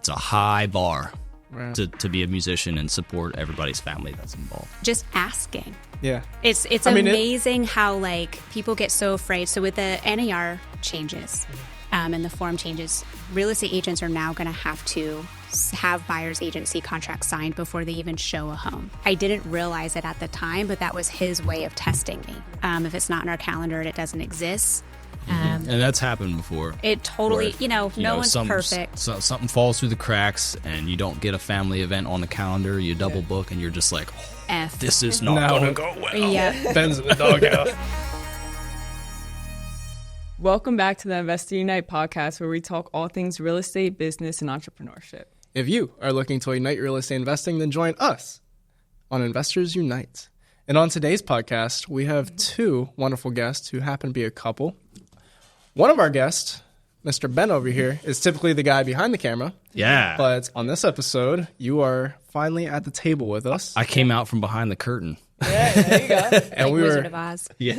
It's a high bar Right. to be a musician and support everybody's family that's involved. Just asking. Yeah. It's amazing how like people get so afraid. So with the NAR changes and the form changes, real estate agents are now going to have buyer's agency contracts signed before they even show a home. I didn't realize it at the time, but that was his way of testing me. If it's not in our calendar and it doesn't exist. And that's happened before. It totally, no one's perfect. Something falls through the cracks and you don't get a family event on the calendar. You double book and you're just like, this is not going to go well. Yeah. Ben's in the doghouse. Welcome back to the Investor Unite podcast, where we talk all things real estate, business, and entrepreneurship. If you are looking to ignite real estate investing, then join us on Investors Unite. And on today's podcast, we have two wonderful guests who happen to be a couple. One of our guests, Mr. Ben over here, is typically the guy behind the camera. Yeah. But on this episode, you are finally at the table with us. I came out from behind the curtain. Yeah, there you go. And like Wizard of Oz. Yeah,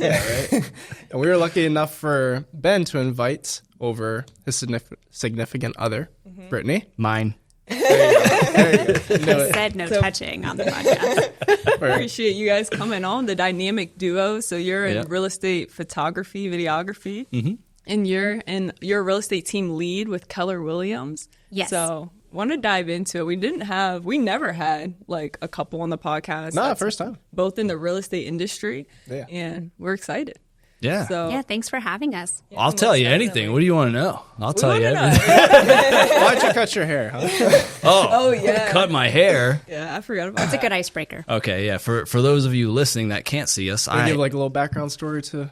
right. And we were lucky enough for Ben to invite over his significant other, Brittany. Mine. There you go. I said no touching on the podcast. Appreciate you guys coming on, the dynamic duo. So you're in Yep. real estate photography, videography, and you're a real estate team lead with Keller Williams. Yes. So want to dive into it. We never had like a couple on the podcast. No, That's first time. both in the real estate industry, Yeah. and we're excited. Yeah. So Yeah, thanks for having us. I'll tell you anything. What do you want to know? I'll tell you wanna know. everything. Why'd you cut your hair, huh? Oh yeah, Cut my hair. yeah. I forgot about It's a that. good icebreaker. Okay, yeah. For those of you listening that can't see us, Can you give like a little background story to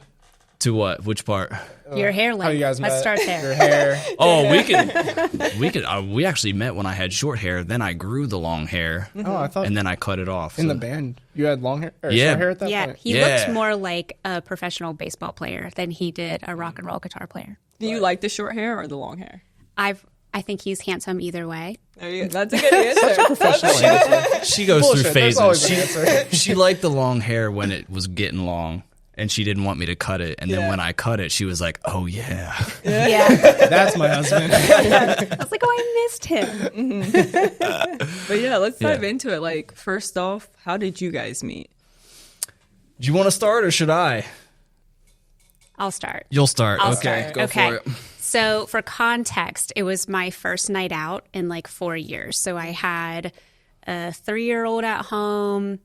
to what? Which part? Your hair how length. you guys Let's met? start Your there. hair. Oh, we could. We actually met when I had short hair. Then I grew the long hair, Oh, I thought and then I cut it off. in So- the band you had long hair or Yeah. short hair at that Yeah, point. he Yeah. looked more like a professional baseball player than he did a rock and roll guitar player. Do you like the short hair or the long hair? I think he's handsome either way. There you go. That's a good answer. Professional answer. She goes Bullshit, through there's phases. always an answer. She liked the long hair when it was getting long, and she didn't want me to cut it. And then Yeah. when I cut it, she was like, "Oh yeah." Yeah. That's my husband. I was like, oh, I missed him. But yeah, let's dive Yeah. into it. Like, first off, how did you guys meet? Do you want to start or should I? I'll start. You'll start. I'll Okay, start. go Okay. for it. So for context, it was my first night out in like 4 years. So I had a 3-year-old at home,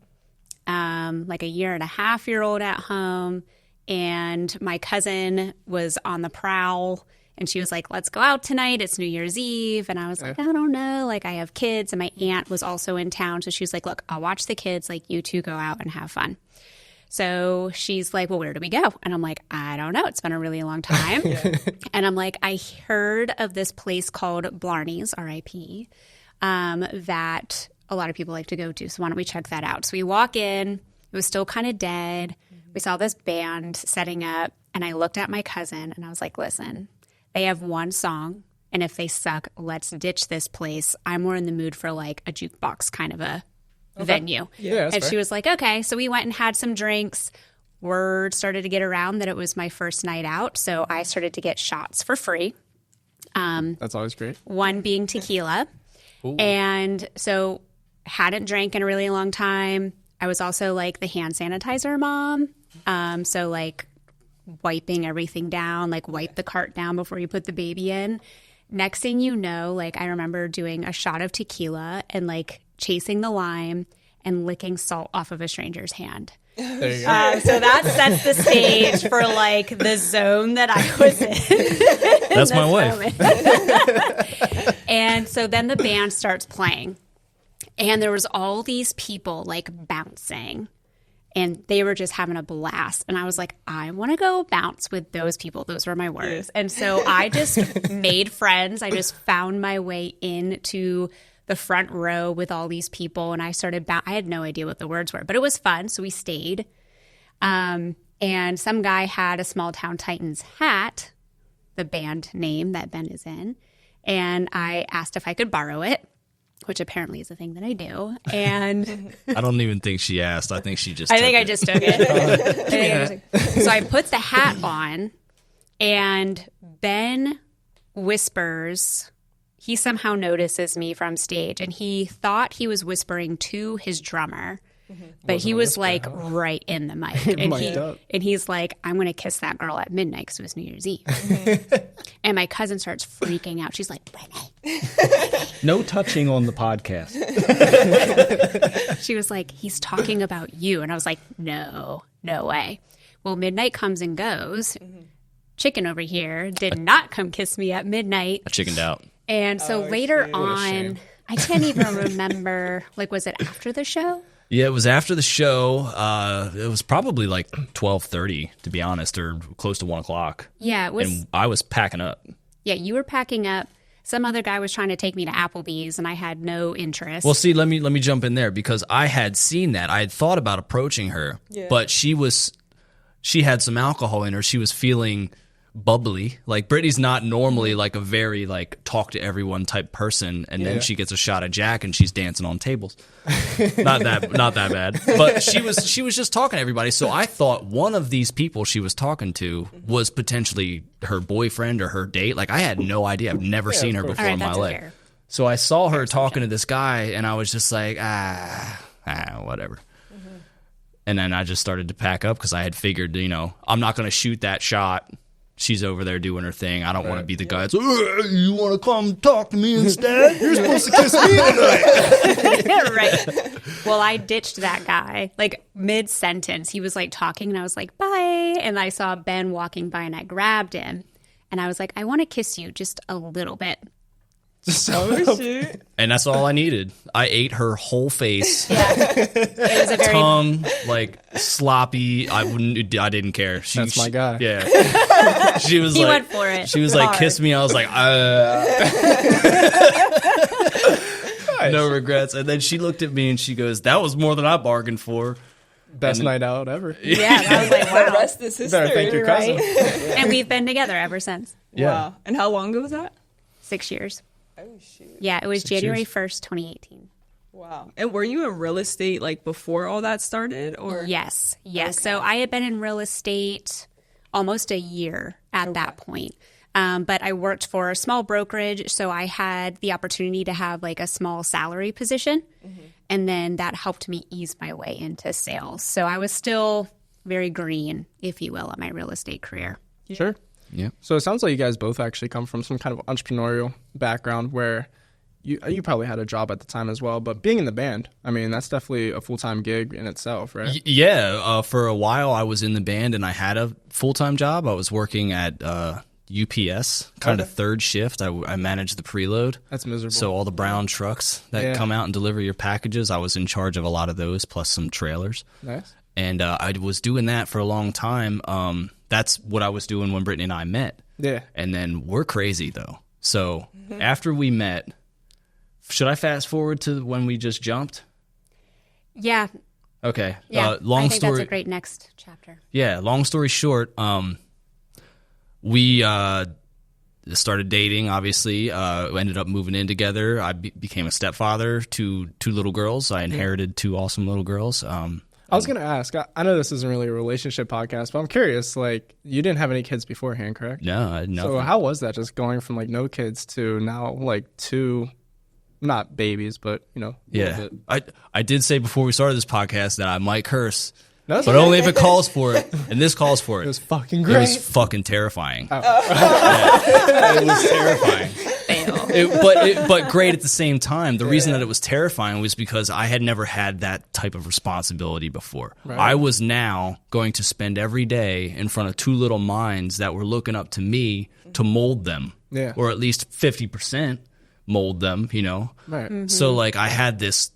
like a 1.5-year-old at home, and my cousin was on the prowl. And she was like, let's go out tonight. It's New Year's Eve. And I was like, I don't know. Like, I have kids. And my aunt was also in town. So she was like, look, I'll watch the kids. Like, you two go out and have fun. So she's like, well, where do we go? And I'm like, I don't know. It's been a really long time. And I'm like, I heard of this place called Blarney's, R.I.P., that a lot of people like to go to. So why don't we check that out? So we walk in. It was still kind of dead. We saw this band setting up. And I looked at my cousin and I was like, listen, they have one song. And if they suck, let's ditch this place. I'm more in the mood for like a jukebox kind of a venue. Yeah, that's And fair. she was like, okay. So we went and had some drinks. Word started to get around that it was my first night out. So I started to get shots for free. That's always great. One being tequila. And so hadn't drank in a really long time. I was also like the hand sanitizer mom. So like wiping everything down, like wipe the cart down before you put the baby in. Next thing you know, like I remember doing a shot of tequila and like chasing the lime and licking salt off of a stranger's hand. There you go. So that sets the stage for like the zone that I was in. That's my wife. Moment. And so then the band starts playing. And there was all these people like bouncing. And they were just having a blast. And I was like, I want to go bounce with those people. Those were my words. And so I just made friends. I just found my way into the front row with all these people. And I started, I had no idea what the words were, but it was fun. So we stayed. And some guy had a Small Town Titans hat, the band name that Ben is in. And I asked if I could borrow it, which apparently is a thing that I do. And I don't even think she asked. I think she just. I think took I it. just took it. So I put the hat on, and Ben whispers, he somehow notices me from stage, and he thought he was whispering to his drummer. But he was like right in the mic. And he's like, I'm going to kiss that girl at midnight because it was New Year's Eve. And my cousin starts freaking out. She's like, Brittany. No touching on the podcast. She was like, he's talking about you. And I was like, no way. Well, midnight comes and goes. Chicken over here did not come kiss me at midnight. I chickened out. And so later on, I can't even remember, like, was it after the show? Yeah, it was after the show. It was probably like 12:30, to be honest, or close to 1 o'clock. Yeah, it was. And I was packing up. Yeah, you were packing up. Some other guy was trying to take me to Applebee's, and I had no interest. Well, see, let me jump in there because I had seen that. I had thought about approaching her, but she had some alcohol in her. She was feeling bubbly. Like, Brittany's not normally like a very like talk to everyone type person, and then she gets a shot of Jack and she's dancing on tables. not that bad, but she was just talking to everybody. So I thought one of these people she was talking to was potentially her boyfriend or her date. Like, I had no idea. I've never seen her before in my life. Fair. So I saw her talking to this guy, and I was just like, whatever. And then I just started to pack up because I had figured, I'm not going to shoot that shot. She's over there doing her thing. I don't want to be the guy that's, you want to come talk to me instead? You're supposed to kiss me tonight. Right. Well, I ditched that guy, like mid-sentence. He was like talking, and I was like, bye. And I saw Ben walking by, and I grabbed him. And I was like, I want to kiss you just a little bit. Shoot. And that's all I needed. I ate her whole face. It was a very tongue, like sloppy. I didn't care. That's my guy. Yeah. She was He like, went for it. She was like, kiss me. I was like, no regrets. And then she looked at me and she goes, that was more than I bargained for. Best night out ever. Yeah, I was like, wow. The rest is history. Better thank your cousin. And we've been together ever since. Yeah. Wow. And how long ago was that? 6 years. Oh, shoot. Yeah, it was 6 January years. 1st, 2018. Wow. And were you in real estate like before all that started, or? Yes. Okay. So I had been in real estate almost a year at that point. But I worked for a small brokerage, so I had the opportunity to have like a small salary position. And then that helped me ease my way into sales. So I was still very green, if you will, at my real estate career. Sure. Yeah. So it sounds like you guys both actually come from some kind of entrepreneurial background where you probably had a job at the time as well. But being in the band, I mean, that's definitely a full-time gig in itself, right? Yeah. For a while, I was in the band and I had a full-time job. I was working at UPS, kind of third shift. I managed the preload. That's miserable. So all the brown trucks that come out and deliver your packages, I was in charge of a lot of those, plus some trailers. Nice. And I was doing that for a long time. That's what I was doing when Brittany and I met. Yeah. And then we're crazy, though. So after we met, should I fast forward to when we just jumped? Yeah. Okay. Yeah. Long I think story. that's a great next chapter. Yeah. Long story short, we started dating, obviously. We ended up moving in together. I became a stepfather to two little girls. I inherited two awesome little girls. I was going to ask, I know this isn't really a relationship podcast, but I'm curious, like, you didn't have any kids beforehand, correct? No. So how was that, just going from, like, no kids to now, like, two, not babies, but, a little Yeah. bit. I did say before we started this podcast that I might curse, No, but only if it calls for it. And this calls for It it. was fucking It great. was fucking terrifying. Oh. It was terrifying. But great at the same time. The reason that it was terrifying was because I had never had that type of responsibility before. Right. I was now going to spend every day in front of two little minds that were looking up to me to mold them, or at least 50% mold them. Right. So like I had this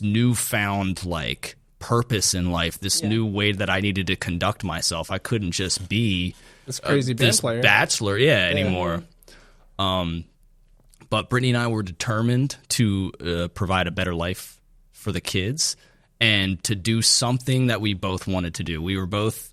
newfound like purpose in life, this new way that I needed to conduct myself. I couldn't just be This crazy band this player. bachelor, anymore. But Brittany and I were determined to provide a better life for the kids and to do something that we both wanted to do. We were both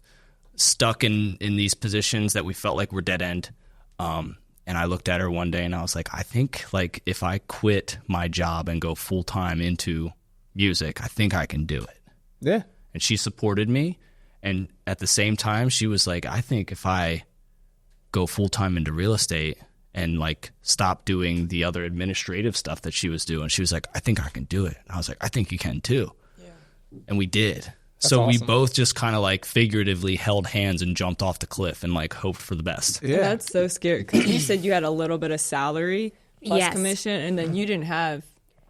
stuck in these positions that we felt like were dead end. And I looked at her one day and I was like, I think like if I quit my job and go full time into music, I think I can do it. Yeah. And she supported me. And at the same time, she was like, I think if I go full time into real estate and like stop doing the other administrative stuff that she was doing. She was like, I think I can do it. And I was like, I think you can too. Yeah. And we did. So awesome. We both just kind of like figuratively held hands and jumped off the cliff and like hoped for the best. Yeah. That's so scary. Because you said you had a little bit of salary plus commission, and then you didn't have.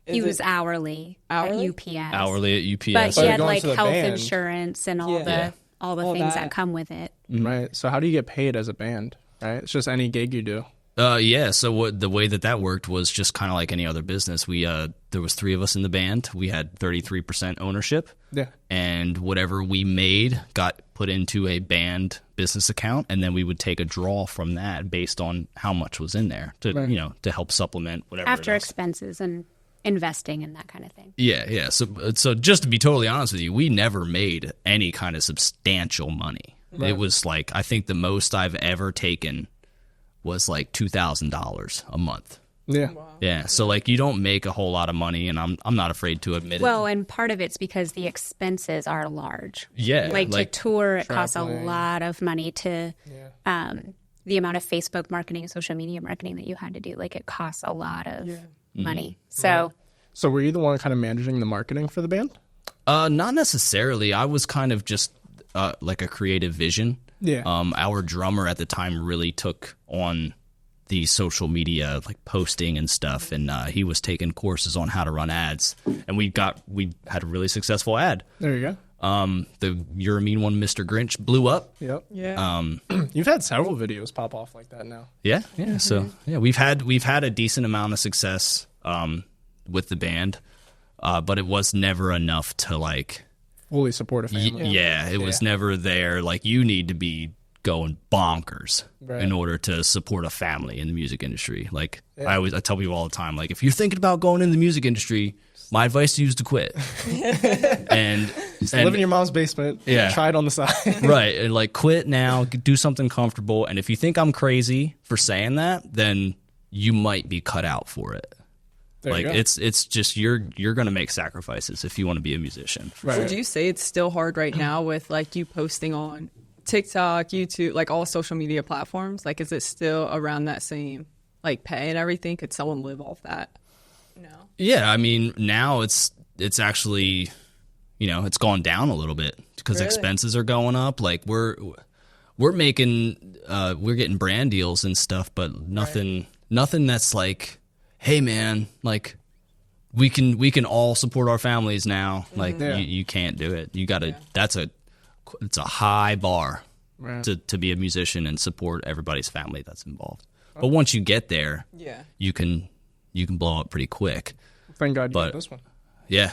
He was hourly at UPS. Hourly at UPS. But he had like health insurance and all the things that come with it. Right. So how do you get paid as a band? Right. It's just any gig you do. So the way that worked was just kind of like any other business. We there was 3 of us in the band. We had 33% ownership. Yeah. And whatever we made got put into a band business account, and then we would take a draw from that based on how much was in there to to help supplement whatever after expenses and investing and that kind of thing. Yeah. So just to be totally honest with you, we never made any kind of substantial money. Right. It was like, I think the most I've ever taken was like $2,000 a month. Yeah. Wow. Yeah. So like you don't make a whole lot of money, and I'm not afraid to admit it. Well, and part of it's because the expenses are large. Yeah. Like to tour, it costs a lot of money to the amount of Facebook marketing, social media marketing that you had to do. Like it costs a lot of money. So were you the one kind of managing the marketing for the band? Not necessarily. I was kind of just like a creative vision. Yeah. Our drummer at the time really took on the social media, like posting and stuff, and he was taking courses on how to run ads, and we had a really successful ad. There you go. The You're a Mean One, Mr. Grinch blew up. Yep. Yeah. You've had several videos pop off like that now. Yeah. So we've had a decent amount of success with the band, but it was never enough to like fully support a family. It was never there. Like you need to be going bonkers in order to support a family in the music industry. Like I tell people all the time, like if you're thinking about going in the music industry, my advice to you is to quit. and live in your mom's basement. Yeah. Try it on the side. Right. And like quit now, do something comfortable. And if you think I'm crazy for saying that, then you might be cut out for it. Like it's just you're going to make sacrifices if you want to be a musician. Right. Would you say it's still hard right now with like you posting on TikTok, YouTube, like all social media platforms? Like, is it still around that same like pay and everything? Could someone live off that? No. Yeah, I mean now it's actually, it's gone down a little bit because expenses are going up. Like we're making we're getting brand deals and stuff, but nothing that's like, hey man, like we can all support our families now. Like you can't do it. You got to. It's a high bar to be a musician and support everybody's family that's involved. But once you get there, you can blow up pretty quick. Thank God you got this one. Yeah.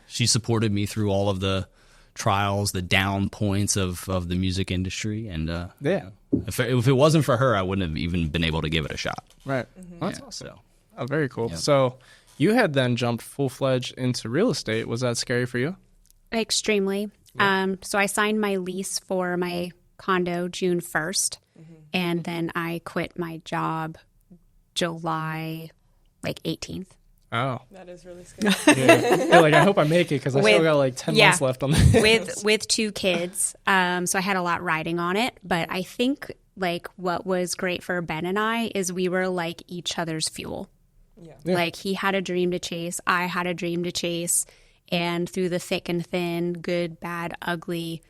She supported me through all of the trials, the down points of the music industry, and if it wasn't for her, I wouldn't have even been able to give it a shot. Right. That's awesome. So. Very cool. Yep. So you had then jumped full-fledged into real estate. Was that scary for you? Extremely. So I signed my lease for my condo June 1st, and then I quit my job July 18th. Oh. That is really scary. I hope I make it because I still got 10 months left on this. with 2 kids. So I had a lot riding on it, but I think what was great for Ben and I is we were like each other's fuel. Yeah. Like he had a dream to chase, I had a dream to chase. And through the thick and thin, good, bad, ugly,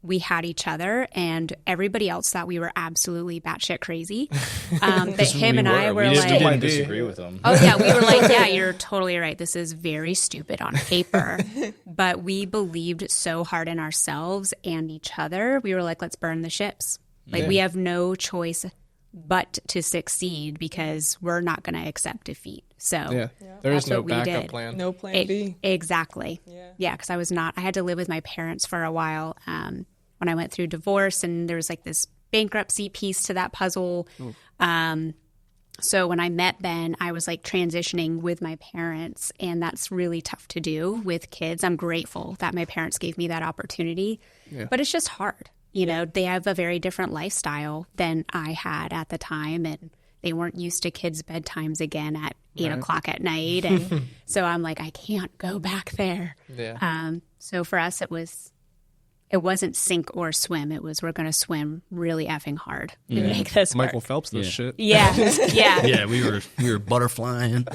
we had each other, and everybody else thought we were absolutely batshit crazy. But him and I were we didn't disagree with him. Oh yeah, we were like, yeah, you're totally right. This is very stupid on paper, but we believed so hard in ourselves and each other. We were like, let's burn the ships. We have no choice but to succeed because we're not going to accept defeat. So there is no backup plan. No plan B. Exactly. Yeah, because I had to live with my parents for a while when I went through divorce, and there was this bankruptcy piece to that puzzle. So when I met Ben, I was transitioning with my parents, and that's really tough to do with kids. I'm grateful that my parents gave me that opportunity, but it's just hard. They have a very different lifestyle than I had at the time, and they weren't used to kids' bedtimes again at 8 o'clock at night. And so I'm like, I can't go back there. Yeah. So for us, it was it wasn't sink or swim. It was, we're going to swim really effing hard and make this work. Michael Phelps this shit. Yeah. Yeah. Yeah, we were butterflying.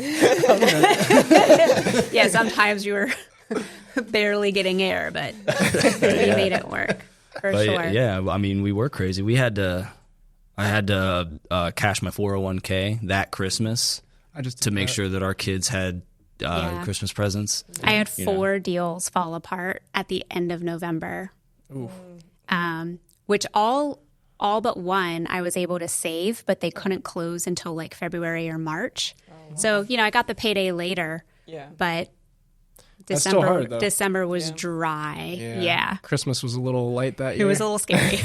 Yeah, sometimes you were barely getting air, but we made it work for sure. Yeah, I mean, we were crazy. I had to cash my 401k that Christmas to make sure that our kids had Christmas presents. I had 4 deals fall apart at the end of November. Oof. Which all but one I was able to save, but they couldn't close until like February or March. So, I got the payday later, but December was dry. Yeah. Christmas was a little light that year. It was a little scary.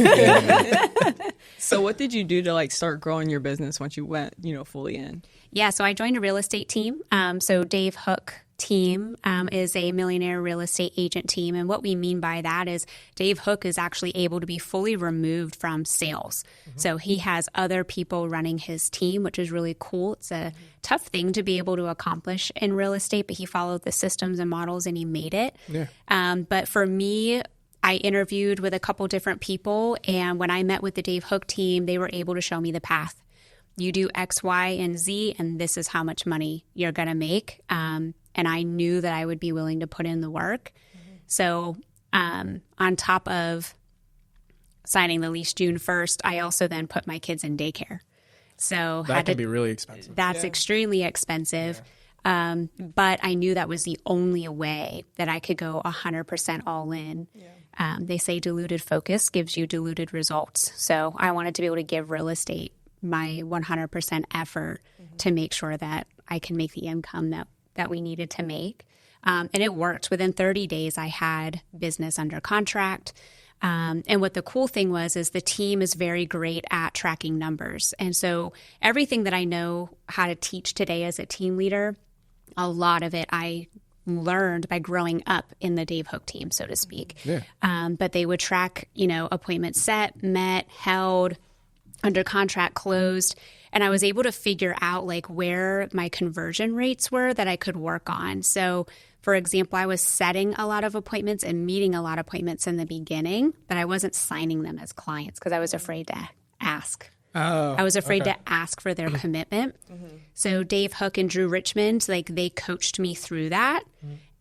So what did you do to like start growing your business once you went, fully in? Yeah, so I joined a real estate team. So Dave Hook team is a millionaire real estate agent team. And what we mean by that is Dave Hook is actually able to be fully removed from sales. So he has other people running his team, which is really cool. It's a tough thing to be able to accomplish in real estate, but he followed the systems and models and he made it. Yeah. But for me, I interviewed with a couple different people. And when I met with the Dave Hook team, they were able to show me the path. You do X, Y, and Z, and this is how much money you're going to make. And I knew that I would be willing to put in the work. So on top of signing the lease June 1st, I also then put my kids in daycare. So that can be really expensive. That's extremely expensive. Yeah. But I knew that was the only way that I could go 100% all in. Yeah. They say diluted focus gives you diluted results. So I wanted to be able to give real estate my 100% effort to make sure that I can make the income that we needed to make. And it worked. Within 30 days, I had business under contract. And what the cool thing was is the team is very great at tracking numbers. And so everything that I know how to teach today as a team leader, a lot of it I learned by growing up in the Dave Hook team, so to speak. Yeah. But they would track, appointments set, met, held, under contract, closed. And I was able to figure out like where my conversion rates were that I could work on. So for example, I was setting a lot of appointments and meeting a lot of appointments in the beginning, but I wasn't signing them as clients because I was afraid to ask. I was afraid to ask for their commitment. So Dave Hook and Drew Richmond, like they coached me through that.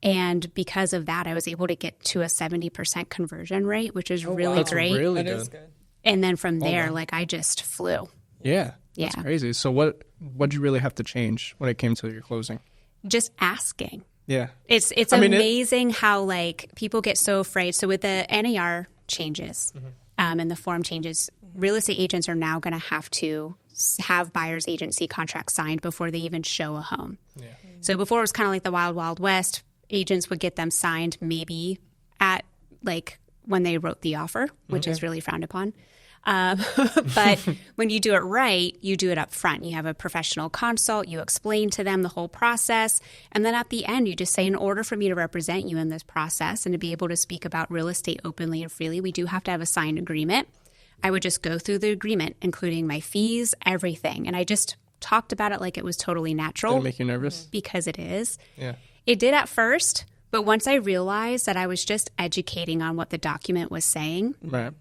And because of that, I was able to get to a 70% conversion rate, which is really great. Really that good. is good. And then from there, like I just flew. Yeah. That's crazy. So what'd you really have to change when it came to your closing? Just asking. Yeah. It's amazing how like people get so afraid. So with the NAR changes and the form changes, real estate agents are now going to have buyer's agency contracts signed before they even show a home. Yeah. So before it was kind of like the wild, wild west. Agents would get them signed maybe at like when they wrote the offer, which is really frowned upon. But when you do it right, you do it up front. You have a professional consult. You explain to them the whole process. And then at the end, you just say, in order for me to represent you in this process and to be able to speak about real estate openly and freely, we do have to have a signed agreement. I would just go through the agreement, including my fees, everything. And I just talked about it like it was totally natural. Did it make you nervous? Because it is. Yeah. It did at first. But once I realized that I was just educating on what the document was saying, right,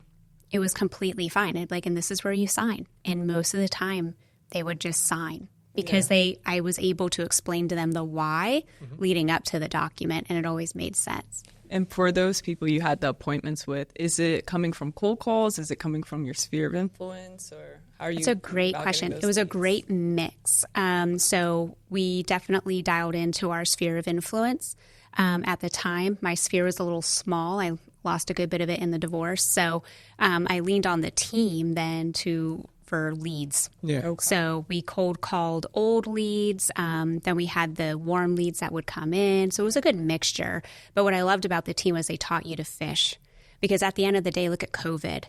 it was completely fine. And this is where you sign. And most of the time, they would just sign because I was able to explain to them the why leading up to the document, and it always made sense. And for those people you had the appointments with, is it coming from cold calls? Is it coming from your sphere of influence? Or how are you? It's a great question. It was a great mix. So we definitely dialed into our sphere of influence. At the time, my sphere was a little small. I lost a good bit of it in the divorce. So I leaned on the team then for leads. Yeah. Okay. So we cold called old leads. Then we had the warm leads that would come in. So it was a good mixture. But what I loved about the team was they taught you to fish. Because at the end of the day, look at COVID.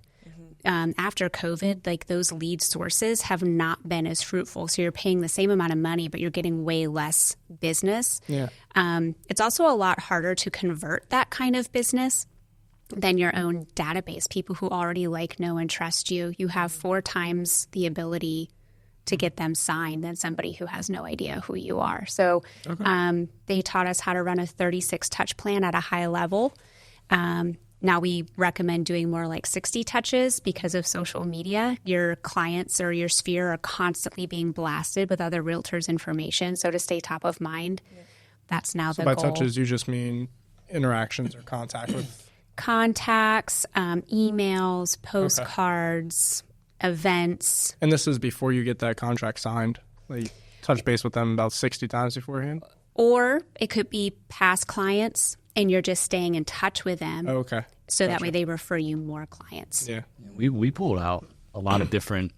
After COVID, like those lead sources have not been as fruitful. So you're paying the same amount of money, but you're getting way less business. Yeah. It's also a lot harder to convert that kind of business than your own database. People who already like, know, and trust you. You have 4 times the ability to get them signed than somebody who has no idea who you are. So they taught us how to run a 36 touch plan at a high level. Now we recommend doing more like 60 touches because of social media. Your clients or your sphere are constantly being blasted with other realtors' information. So to stay top of mind, that's now the goal. By touches, you just mean interactions or contact with? Contacts, emails, postcards, events. And this is before you get that contract signed? Like, touch base with them about 60 times beforehand? Or it could be past clients and you're just staying in touch with them. Oh, okay. So that way they refer you more clients. Yeah. We pulled out a lot of different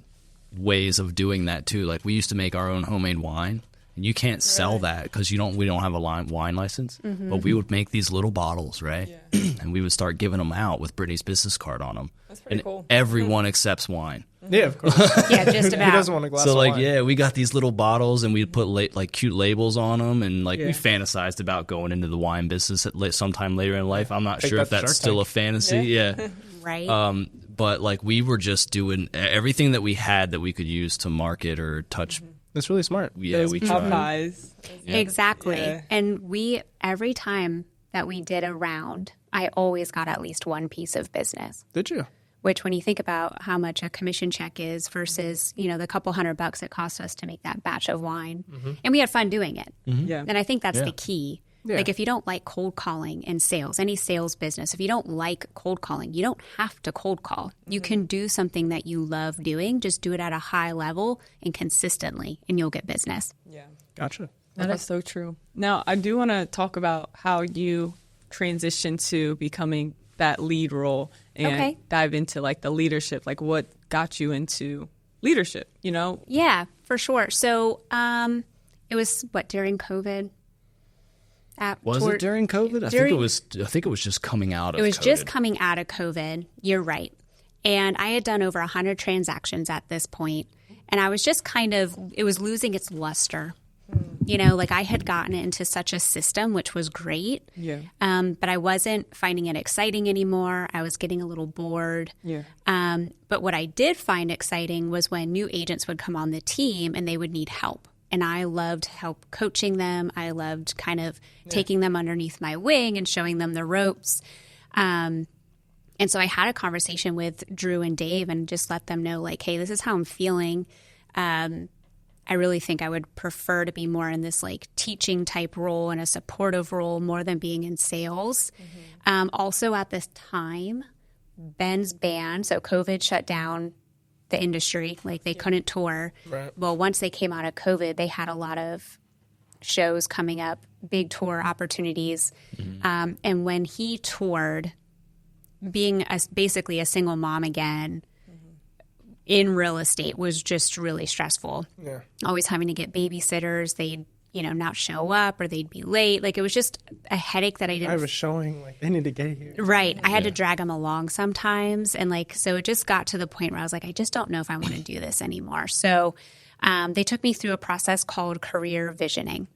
ways of doing that too. Like we used to make our own homemade wine, and you can't sell that because we don't have a wine license. But we would make these little bottles, right? Yeah. And we would start giving them out with Brittany's business card on them. That's pretty cool. Everyone accepts wine. Yeah, of course. Yeah, just about. Who doesn't want a glass of wine? Yeah, we got these little bottles, and we'd put like cute labels on them, and we fantasized about going into the wine business sometime later in life. I'm not sure if that's still a fantasy. Yeah. Right. But like we were just doing everything that we had that we could use to market or touch. That's really smart. Yeah, we Pop tried. pies. Exactly. Yeah. And every time that we did a round, I always got at least one piece of business. Did you? Which when you think about how much a commission check is versus, the couple $100 it cost us to make that batch of wine. And we had fun doing it. Yeah. And I think that's the key. Yeah. Like if you don't like cold calling and sales, any sales business, if you don't like cold calling, you don't have to cold call. You can do something that you love doing. Just do it at a high level and consistently, and you'll get business. Yeah. Gotcha. That is so true. Now, I do want to talk about how you transitioned to becoming that lead role and dive into like the leadership, like what got you into leadership, Yeah, for sure. So it was during COVID? Was it during COVID? I think it was just coming out of COVID. It was just coming out of COVID. You're right. And I had done over 100 transactions at this point, and I was just it was losing its luster. Like I had gotten into such a system, which was great. Yeah. But I wasn't finding it exciting anymore. I was getting a little bored. Yeah. But what I did find exciting was when new agents would come on the team and they would need help. And I loved help coaching them. I loved kind of taking them underneath my wing and showing them the ropes. And so I had a conversation with Drew and Dave and just let them know, like, hey, this is how I'm feeling. I really think I would prefer to be more in this like teaching type role and a supportive role more than being in sales. Also at this time, Ben's band, so COVID shut down the industry, like they couldn't tour. Right. Well, once they came out of COVID, they had a lot of shows coming up, big tour opportunities. And when he toured, being basically a single mom again in real estate was just really stressful. Yeah. Always having to get babysitters. They'd, not show up or they'd be late. Like it was just a headache that I didn't. I was showing like they need to get here. Right. I had to drag them along sometimes. And so it just got to the point where I was like, I just don't know if I want to do this anymore. So they took me through a process called career visioning.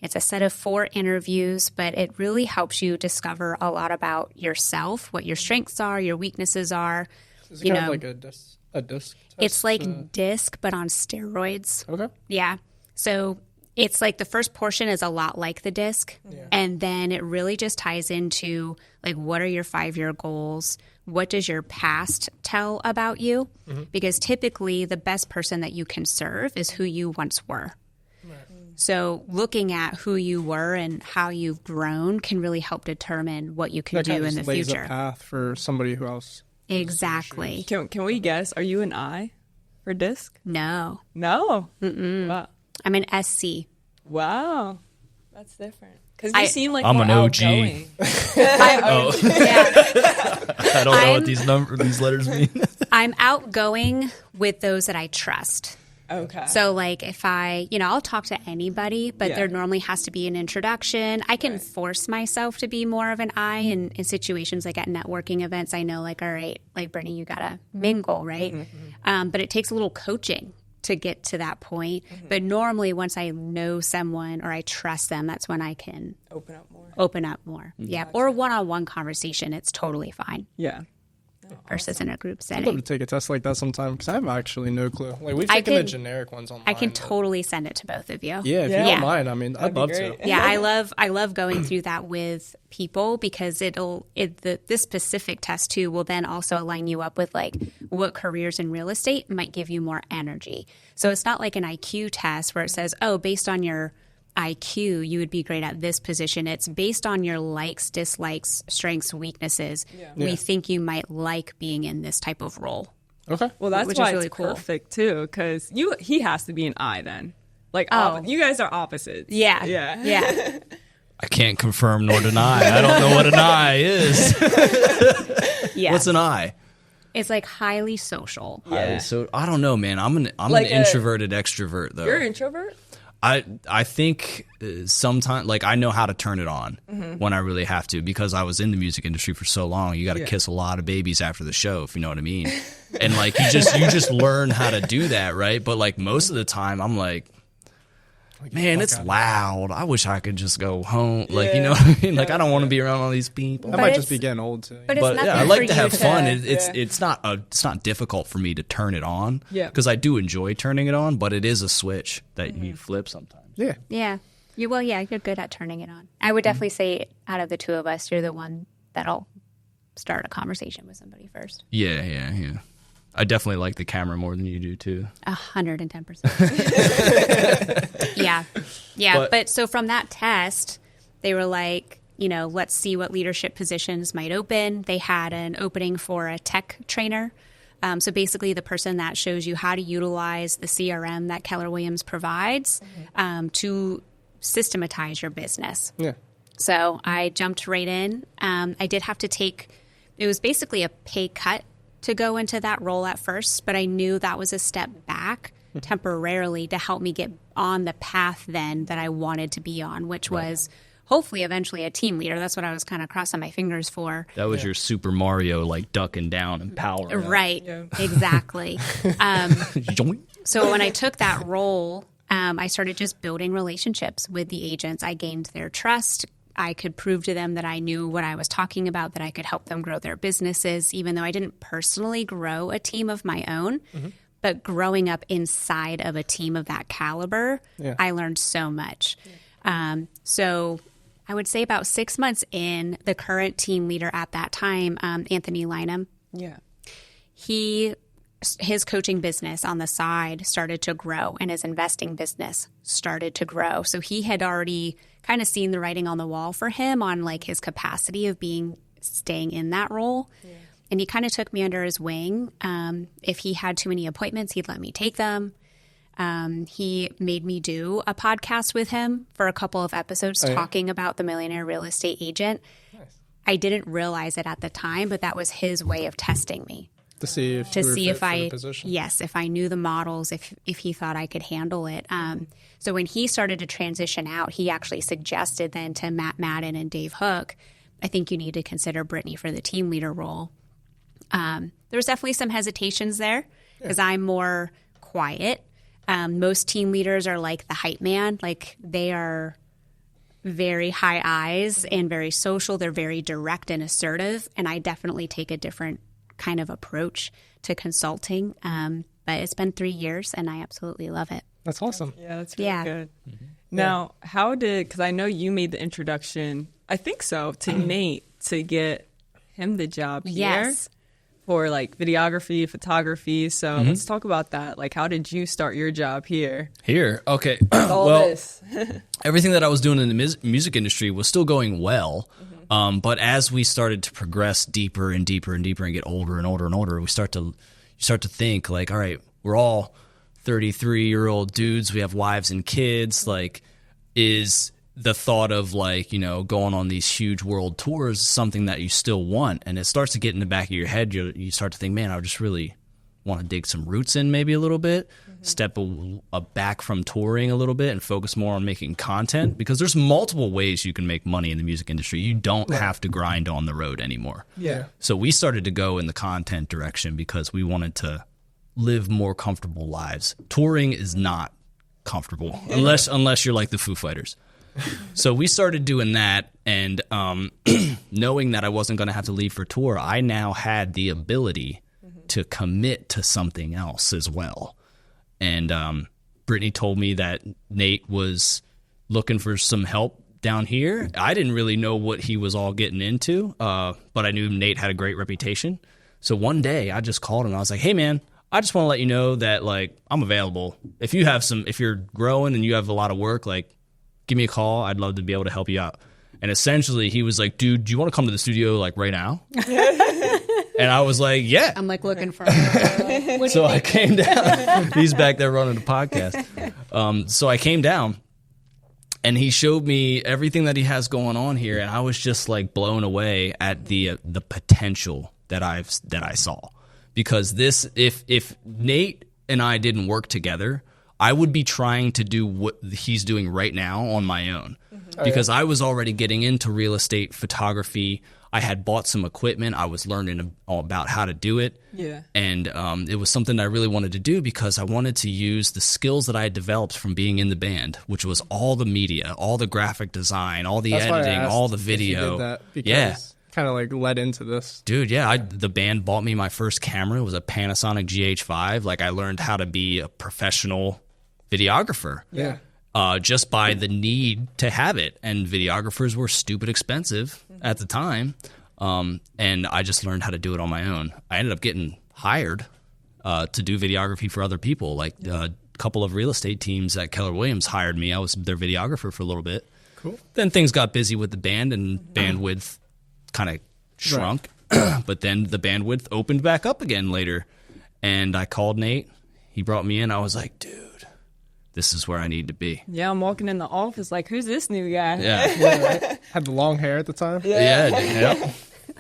It's a set of 4 interviews, but it really helps you discover a lot about yourself, what your strengths are, your weaknesses are. Is it kind of like a disc test? It's like DISC, but on steroids. Okay. Yeah. So it's like the first portion is a lot like the DISC. Yeah. And then it really just ties into like, what are your 5-year goals? What does your past tell about you? Because typically the best person that you can serve is who you once were. So looking at who you were and how you've grown can really help determine what you can do in the lays future. A path for somebody who else. Exactly. Can we guess? Are you an I for DISC? No. No. Wow. I'm an SC. Wow. That's different. Because you seem like I'm more an OG. outgoing. Yeah. I don't know what these letters mean. I'm outgoing with those that I trust. Okay. So like if I'll talk to anybody, but there normally has to be an introduction. I can force myself to be more of an I in situations like at networking events. I know like, all right, like Brittany, you got to mingle, right? But it takes a little coaching to get to that point. But normally once I know someone or I trust them, that's when I can open up more. Yeah. Or one-on-one conversation. It's totally fine. Yeah. versus in a group I'd love to setting. take a test like that sometime because I have actually no clue. Like we've taken the generic ones online. I can but- totally send it to both of you. Yeah, if you Yeah. don't mind. I mean, I'd love to. great. Yeah, I love going through that with people because this specific test too will then also align you up with like what careers in real estate might give you more energy. So it's not like an IQ test where it says, oh, based on your IQ, you would be great at this position. It's based on your likes, dislikes, strengths, weaknesses. We think you might like being in this type of role. Okay. Well, that's Which why is really it's cool. perfect too, because he has to be an I then. Like, you guys are opposites. Yeah. Yeah. I can't confirm nor deny. I don't know what an I is. Yeah. What's an I? It's like highly social. Yeah. So I don't know, man. I'm Like an introverted extrovert though. You're an introvert? I think sometimes, like, I know how to turn it on when I really have to because I was in the music industry for so long. You got to kiss a lot of babies after the show, if you know what I mean. And like you just learn how to do that, right? But like most of the time, I'm like, man, it's loud. I wish I could just go home. Like, you know what I mean? Like, I don't want to be around all these people. I might just be getting old too. But it's But nothing yeah, I for like to you have fun. Yeah. It's not difficult for me to turn it on. Yeah. Because I do enjoy turning it on, but it is a switch that you flip sometimes. Yeah. Yeah. You're good at turning it on. I would definitely say out of the two of us, you're the one that'll start a conversation with somebody first. Yeah. I definitely like the camera more than you do too. 110%. Yeah. But- But so from that test, they were like, let's see what leadership positions might open. They had an opening for a tech trainer. So basically the person that shows you how to utilize the CRM that Keller Williams provides to systematize your business. Yeah. So I jumped right in. I did have to it was basically a pay cut to go into that role at first, but I knew that was a step back temporarily to help me get on the path then that I wanted to be on, which was hopefully eventually a team leader. That's what I was kind of crossing my fingers for. That was your Super Mario, like ducking down and power. Right. Yeah. Exactly. Joink. So when I took that role, I started just building relationships with the agents. I gained their trust. I could prove to them that I knew what I was talking about, that I could help them grow their businesses, even though I didn't personally grow a team of my own. But growing up inside of a team of that caliber, I learned so much. So I would say about 6 months in, the current team leader at that time, Anthony Lynham, Yeah. his coaching business on the side started to grow and his investing business started to grow. So he had already kind of seen the writing on the wall for him on like his capacity of staying in that role. Yeah. And he kind of took me under his wing. If he had too many appointments, he'd let me take them. He made me do a podcast with him for a couple of episodes talking about the Millionaire Real Estate Agent. Nice. I didn't realize it at the time, but that was his way of testing me. To see if you were fit for the position. If I knew the models, if he thought I could handle it. So when he started to transition out, he actually suggested then to Matt Madden and Dave Hook, I think you need to consider Brittany for the team leader role. There was definitely some hesitations there because I'm more quiet. Most team leaders are like the hype man, like they are very high eyes and very social. They're very direct and assertive, and I definitely take a different kind of approach to consulting. But it's been 3 years and I absolutely love it. That's awesome. Yeah, that's really good. Mm-hmm. Now, because I know you made the introduction, I think so, to Nate to get him the job here. Yes. For like videography, photography. So let's talk about that. Like, how did you start your job here? Here, okay. All well, this. everything that I was doing in the music industry was still going well. But as we started to progress deeper and deeper and deeper and get older and older and older, you start to think like, all right, we're all 33-year-old dudes. We have wives and kids. Like, is the thought of like, going on these huge world tours something that you still want? And it starts to get in the back of your head. You start to think, man, I just really want to dig some roots in maybe a little bit, step back from touring a little bit and focus more on making content, because there's multiple ways you can make money in the music industry. You don't have to grind on the road anymore. Yeah. So we started to go in the content direction because we wanted to live more comfortable lives. Touring is not comfortable unless you're like the Foo Fighters. So we started doing that, and knowing that I wasn't going to have to leave for tour, I now had the ability to commit to something else as well. And Brittany told me that Nate was looking for some help down here. I didn't really know what he was all getting into, but I knew Nate had a great reputation. So one day I just called him. I was like, hey, man, I just want to let you know that, like, I'm available. If you're growing and you have a lot of work, like, give me a call. I'd love to be able to help you out. And essentially he was like, dude, do you want to come to the studio, like, right now? And I was like, yeah. I'm like looking for her. So I came down. He's back there running the podcast. So I came down, and he showed me everything that he has going on here, and I was just like blown away at the potential that I saw. Because if Nate and I didn't work together, I would be trying to do what he's doing right now on my own. Because I was already getting into real estate photography. I had bought some equipment. I was learning all about how to do it. Yeah. And it was something I really wanted to do because I wanted to use the skills that I had developed from being in the band, which was all the media, all the graphic design, all the editing, all the video. Did that because kind of like led into this. Dude, yeah. The band bought me my first camera. It was a Panasonic GH5. Like, I learned how to be a professional videographer. Yeah. Just by the need to have it. And videographers were stupid expensive at the time. And I just learned how to do it on my own. I ended up getting hired to do videography for other people. Like a couple of real estate teams at Keller Williams hired me. I was their videographer for a little bit. Cool. Then things got busy with the band, and bandwidth kind of shrunk. But then the bandwidth opened back up again later. And I called Nate. He brought me in. I was like, dude, this is where I need to be. Yeah, I'm walking in the office like, who's this new guy? Yeah. Right? Had the long hair at the time. Yeah.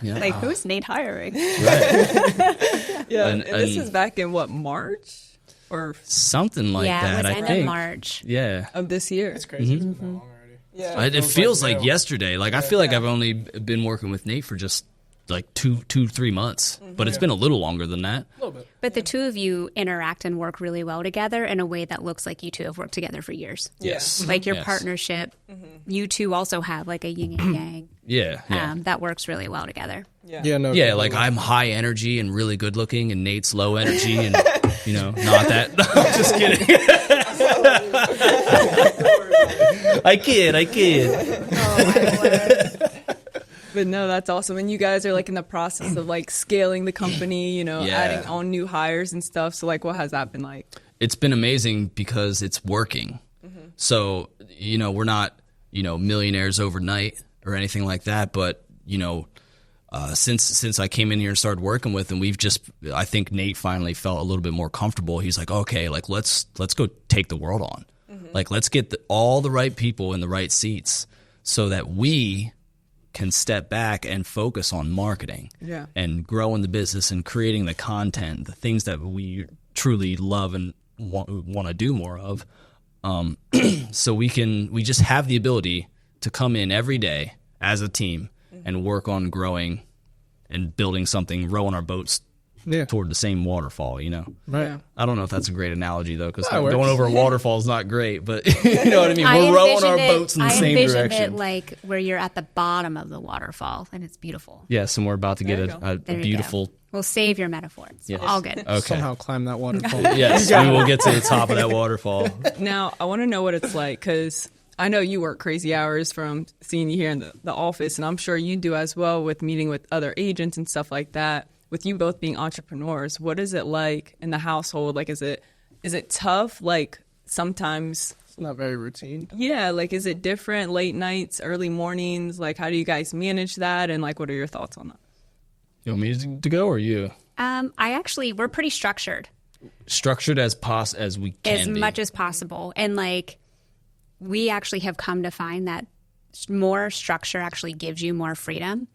Like, who's Nate hiring? Right. Yeah, and this is back in what, March? Or something like yeah, that, it was I end think. of March. Yeah. of this year. It's crazy. It's been that long already. Yeah. It feels like yesterday. Like, I feel like I've only been working with Nate for just like 3 months, but it's been a little longer than that. A little bit. But the two of you interact and work really well together in a way that looks like you two have worked together for years. Yes. Like your Yes. partnership, you two also have like a yin and yang. Yeah. That works really well together. Yeah, no. Yeah, like I'm high energy and really good looking, and Nate's low energy and, not that. I'm just kidding. I kid. But no, that's awesome. And you guys are like in the process of like scaling the company, adding on new hires and stuff. So like, what has that been like? It's been amazing because it's working. So, we're not, millionaires overnight or anything like that. But, since I came in here and started working with him, I think Nate finally felt a little bit more comfortable. He's like, okay, like let's go take the world on. Like, let's get all the right people in the right seats so that we can step back and focus on marketing and growing the business and creating the content, the things that we truly love and want to do more of. So we just have the ability to come in every day as a team and work on growing and building something, rowing our boats toward the same waterfall, Right. I don't know if that's a great analogy, though, because That works. going over a waterfall is not great, but you know what I mean? We're rowing our boats in the same I direction. envisioned it like where you're at the bottom of the waterfall, and it's beautiful. Yes, and we're about to get There you a There you beautiful... go. We'll save your metaphors. Yes. All good. Okay. Somehow climb that waterfall. Yes, we will get to the top of that waterfall. Now, I want to know what it's like because I know you work crazy hours from seeing you here in the office, and I'm sure you do as well with meeting with other agents and stuff like that. With you both being entrepreneurs, what is it like in the household? Like, is it tough? Like, sometimes... It's not very routine. Yeah, like, is it different? Late nights, early mornings? Like, how do you guys manage that? And, like, what are your thoughts on that? You want me to go or you? We're pretty structured. Structured as we can As be. much as possible. And, like, we actually have come to find that more structure actually gives you more freedom.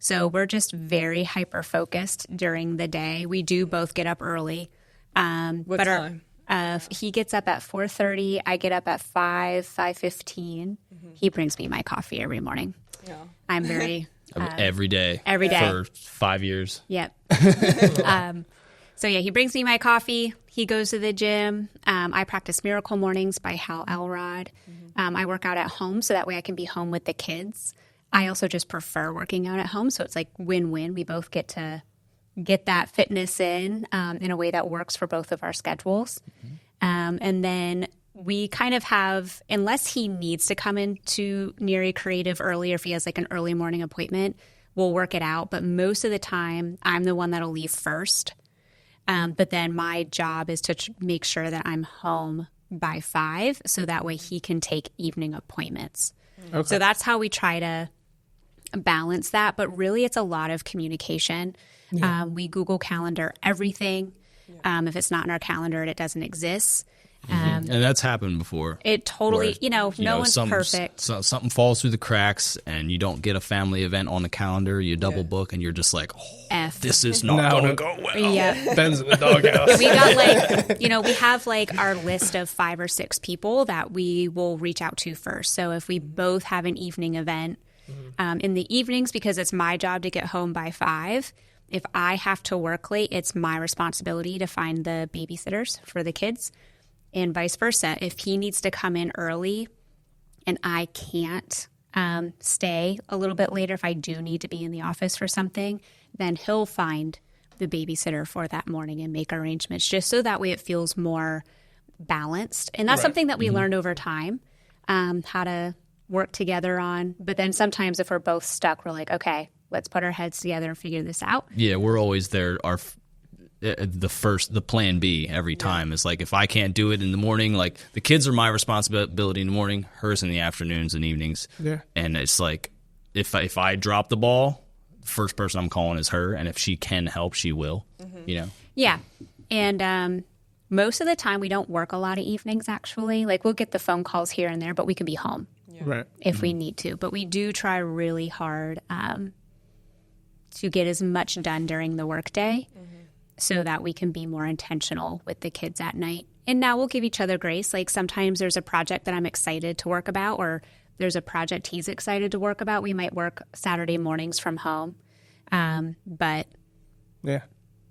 So we're just very hyper focused during the day. We do both get up early. What time? He gets up at 4:30. I get up at 5:15. He brings me my coffee every morning. Yeah. I'm very every day. Every day. For 5 years. Yep. So yeah, he brings me my coffee. He goes to the gym. I practice Miracle Mornings by Hal Elrod. I work out at home so that way I can be home with the kids. I also just prefer working out at home. So it's like win-win. We both get to get that fitness in a way that works for both of our schedules. And then we kind of have, unless he needs to come into Neary Creative early, or if he has like an early morning appointment, we'll work it out. But most of the time, I'm the one that'll leave first. But then my job is to make sure that I'm home by 5 so that way he can take evening appointments. Okay. So that's how we try to balance that. But really, it's a lot of communication. Yeah. We Google Calendar everything. Yeah. If it's not in our calendar, it doesn't exist. And that's happened before. It totally, no one's perfect. Something falls through the cracks and you don't get a family event on the calendar. You double book and you're just like, this is not going to go well. Yeah. Ben's in the doghouse. We got we have like our list of 5 or 6 people that we will reach out to first. So if we both have an evening event in the evenings, because it's my job to get home by 5, if I have to work late, it's my responsibility to find the babysitters for the kids. And vice versa. If he needs to come in early and I can't stay a little bit later, if I do need to be in the office for something, then he'll find the babysitter for that morning and make arrangements just so that way it feels more balanced. And that's something that we learned over time, how to work together on. But then sometimes if we're both stuck, we're like, okay, let's put our heads together and figure this out. Yeah, we're always there. The plan B every time is like, if I can't do it in the morning, like the kids are my responsibility in the morning, hers in the afternoons and evenings. Yeah. And it's like, if I drop the ball, the first person I'm calling is her. And if she can help, she will, Yeah. And most of the time we don't work a lot of evenings, actually. Like we'll get the phone calls here and there, but we can be home if we need to. But we do try really hard to get as much done during the workday. So that we can be more intentional with the kids at night. And now we'll give each other grace. Like sometimes there's a project that I'm excited to work about, or there's a project he's excited to work about. We might work Saturday mornings from home. But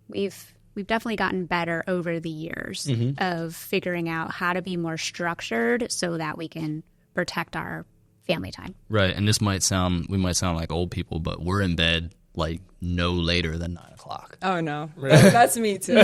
we've definitely gotten better over the years of figuring out how to be more structured so that we can protect our family time. Right. And we might sound like old people, but we're in bed like no later than 9 o'clock. Oh no, that's me too. I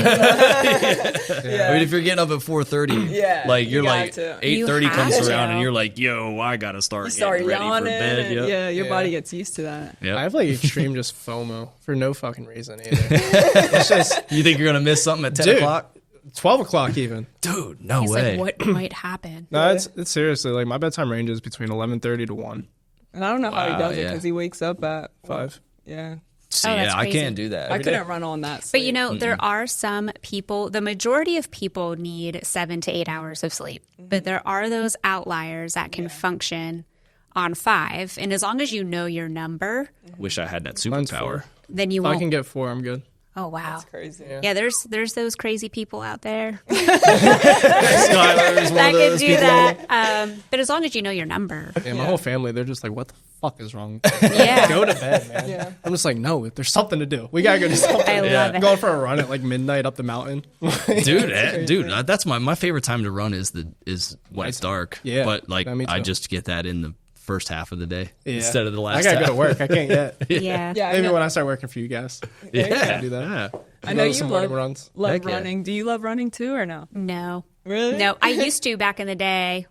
mean, if you're getting up at 4:30, like you're like 8:30 comes around and you're like, yo, I gotta start getting ready for bed. Yeah, your body gets used to that. Yep. I have like extreme just FOMO for no fucking reason either. It's just, you think you're gonna miss something at 10 o'clock? 12 o'clock even. Dude, no He's way. Like, what might happen? No, it's seriously like my bedtime range is between 11:30 to 1. And I don't know how he does it because he wakes up at 5. Yeah. See, I can't do that. I couldn't run on that sleep. But there are some people, the majority of people need 7 to 8 hours of sleep. But there are those outliers that can function on 5. And as long as you know your number. Wish I had that superpower. Then you if won't. I can get 4, I'm good. Oh, wow. That's crazy. Yeah, there's those crazy people out there. Skyler is one that of those can do people. that. But as long as you know your number. Yeah, my whole family, they're just like, what the fuck is wrong? Yeah. Go to bed, man. Yeah. I'm just like, no, there's something to do. We gotta go do something. I love it. Going for a run at like midnight up the mountain. Dude, that's my favorite time to run is when it's dark. Yeah. But like I just get that in the first half of the day instead of the last. I gotta half. go to work. I can't yet. Yeah. Maybe when I start working for you guys. Yeah. Do that. Yeah. I know you some love runs. running. Do you love running too or no? No. Really? No, I used to back in the day,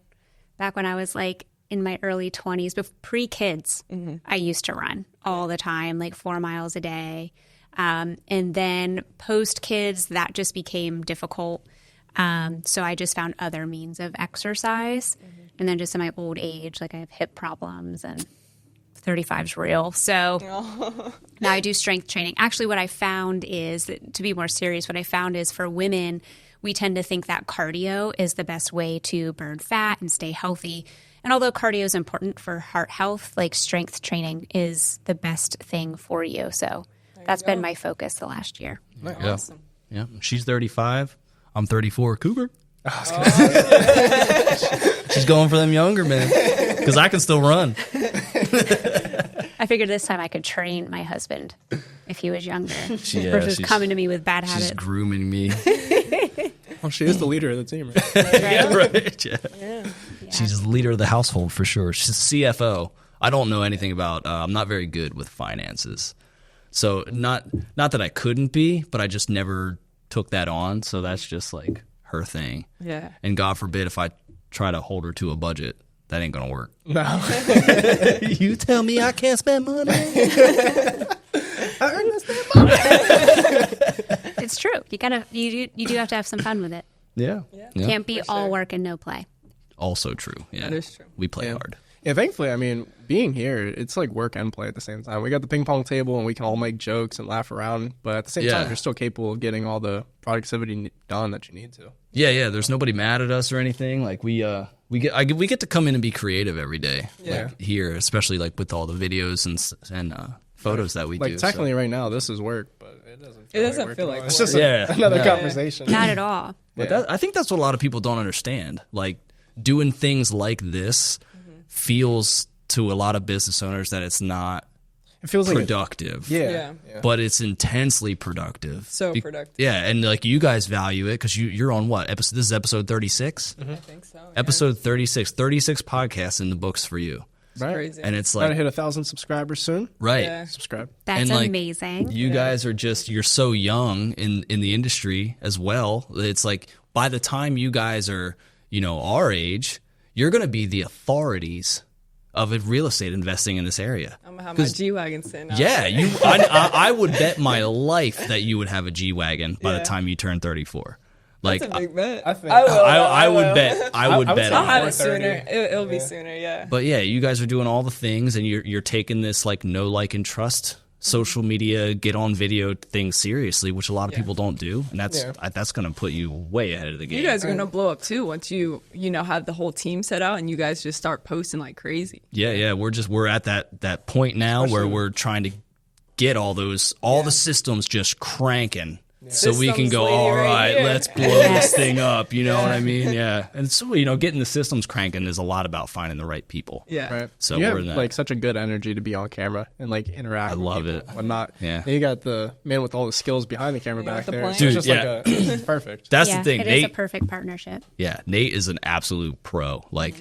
back when I was like in my early 20s, but pre-kids, I used to run all the time, like 4 miles a day. And then post-kids, that just became difficult. So I just found other means of exercise. And then just in my old age, like I have hip problems and 35's real. So now I do strength training. Actually, what I found is, to be more serious, what I found is for women, we tend to think that cardio is the best way to burn fat and stay healthy. And although cardio is important for heart health, like strength training is the best thing for you. So that's been my focus the last year. Awesome. Yeah. She's 35. I'm 34. Cougar. She's going for them younger men because I can still run. I figured this time I could train my husband if he was younger Yeah, versus coming to me with bad habits. She's grooming me. Well, she is the leader of the team, right? Yeah, right. Yeah. She's the leader of the household for sure. She's CFO. I don't know anything about. I'm not very good with finances, so not that I couldn't be, but I just never took that on. So that's just like her thing. Yeah. And God forbid if I try to hold her to a budget, that ain't gonna work. No. You tell me I can't spend money. It's true. You do have to have some fun with it. Yeah. Can't be all work and no play. Also true. Yeah. That is true. We play hard. Yeah, thankfully, I mean, being here, it's like work and play at the same time. We got the ping pong table and we can all make jokes and laugh around, but at the same time, you're still capable of getting all the productivity done that you need to. Yeah. There's nobody mad at us or anything. Like we get to come in and be creative every day. Yeah. Like here, especially like with all the videos and photos that we do. Like technically right now, this is work, but it doesn't feel like work. It's just Yeah. another conversation. Not at all. But I think that's what a lot of people don't understand. Like doing things like this feels to a lot of business owners that it's not It feels productive. Yeah. But it's intensely productive. So productive. Yeah, and like you guys value it because you're on what episode? This is episode 36. I think so. Episode 36 podcasts in the books for you. Right. Crazy. And it's Trying to like hit 1,000 subscribers soon. right. Yeah. Subscribe. That's And, like, amazing. You guys are you're so young in the industry as well. It's like by the time you guys are, our age, you're going to be the authorities of real estate investing in this area. I'm gonna have my G-Wagon sitting out Yeah, there. I would bet my life that you would have a G-Wagon by the time you turn 34. Like That's a big bet. I think I would bet I would on say I'll it. have it 30. sooner. It'll be sooner, yeah. But yeah, you guys are doing all the things, and you're taking this like know, like, and trust social media, get on video thing seriously, which a lot of people don't do, and that's going to put you way ahead of the game. You guys are gonna blow up too once you have the whole team set out and you guys just start posting like crazy. Yeah, we're at that point now where we're trying to get all the systems just cranking. So we can Systems go, lady all right right, here." let's blow this thing up. You know what I mean? Yeah. And so, getting the systems cranking is a lot about finding the right people. Yeah. Right. So you we're have in that. like such a good energy to be on camera and like interact. I love with it. people and not. Yeah. And you got the man with all the skills behind the camera back with the there. plan. So it's Dude, just yeah. like perfect. That's yeah, the thing. it Nate, is a perfect partnership. yeah, Nate is an absolute pro. Like,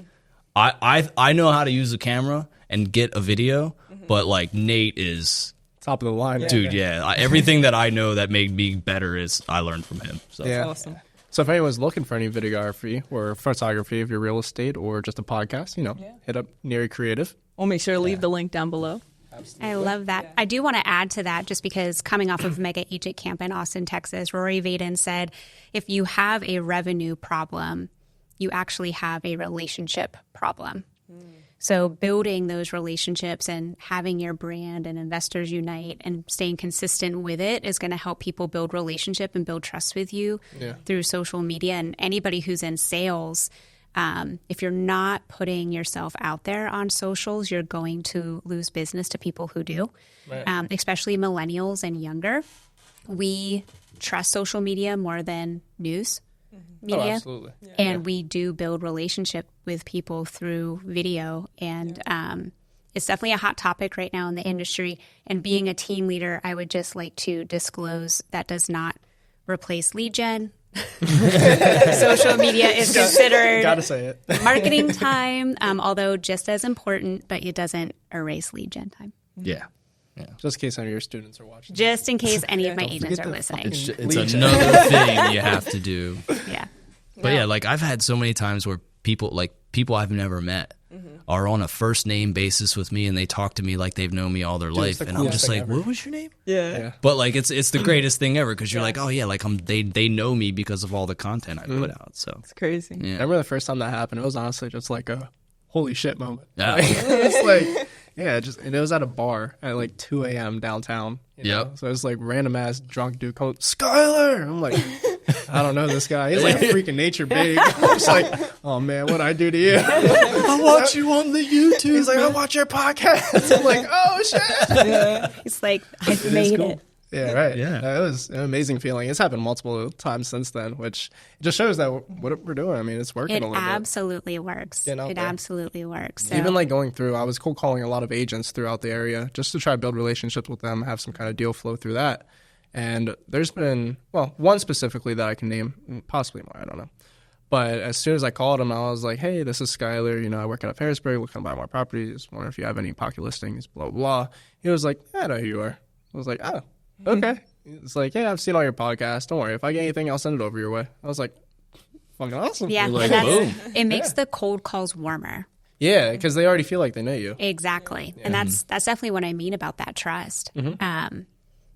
I know how to use a camera and get a video, but like Nate is, Top of the line. dude, yeah. Everything that I know that made me better is I learned from him. So Yeah. Awesome. So if anyone's looking for any videography or photography of your real estate or just a podcast, hit up Neri Creative. We'll make sure to leave the link down below. I love that. I do want to add to that just because coming off of Mega Agent Camp in Austin, Texas, Rory Vaden said, if you have a revenue problem, you actually have a relationship problem. So building those relationships and having your brand and investors unite and staying consistent with it is going to help people build relationship and build trust with you through social media. And anybody who's in sales, if you're not putting yourself out there on socials, you're going to lose business to people who do, especially millennials and younger. We trust social media more than news media. Oh, absolutely. And we do build relationship with people through video. And it's definitely a hot topic right now in the industry. And being a team leader, I would just like to disclose that does not replace lead gen. Social media is considered Gotta say it. marketing time, although just as important, but it doesn't erase lead gen time. yeah. Just in case any of your students are watching. Just in case any of my agents forget are the listening. It's Lead another thing you have to do. Yeah. But yeah, like I've had so many times where people I've never met are on a first name basis with me and they talk to me like they've known me all their life. the And I'm coolest just thing like, ever. what was your name? Yeah. But like it's the greatest thing ever because you're like, oh yeah, like they know me because of all the content I put out. So It's crazy. yeah. Remember the first time that happened? It was honestly just like a holy shit moment. Yeah. Like, it's like, and it was at a bar at like 2 a.m. downtown. You know? Yep. So it was like random ass drunk dude called Skyler. I'm like, I don't know this guy. He's like a freaking nature big. I'm just like, oh man, what'd I do to you? I watch you on the YouTube. He's like, I watch your podcast. I'm like, oh shit. It's like, I've made it. Yeah, right. Yeah. It was an amazing feeling. It's happened multiple times since then, which just shows that what we're doing, I mean, it's working It a little bit. absolutely works. Getting out It there. absolutely works. So, Even like going through, I was cold calling a lot of agents throughout the area just to try to build relationships with them, have some kind of deal flow through that. And there's been, well, one specifically that I can name, possibly more, I don't know. But as soon as I called him, I was like, hey, this is Skyler. You know, I work out of Harrisburg. We'll come buy more properties. Wonder if you have any pocket listings, blah, blah, blah. He was like, I know who you are. I was like, oh, okay. It's like, yeah, I've seen all your podcasts. Don't worry. If I get anything, I'll send it over your way. I was like, fucking awesome. yeah, Like, and boom. it makes the cold calls warmer. Yeah, because they already feel like they know you. Exactly. And that's definitely what I mean about that trust.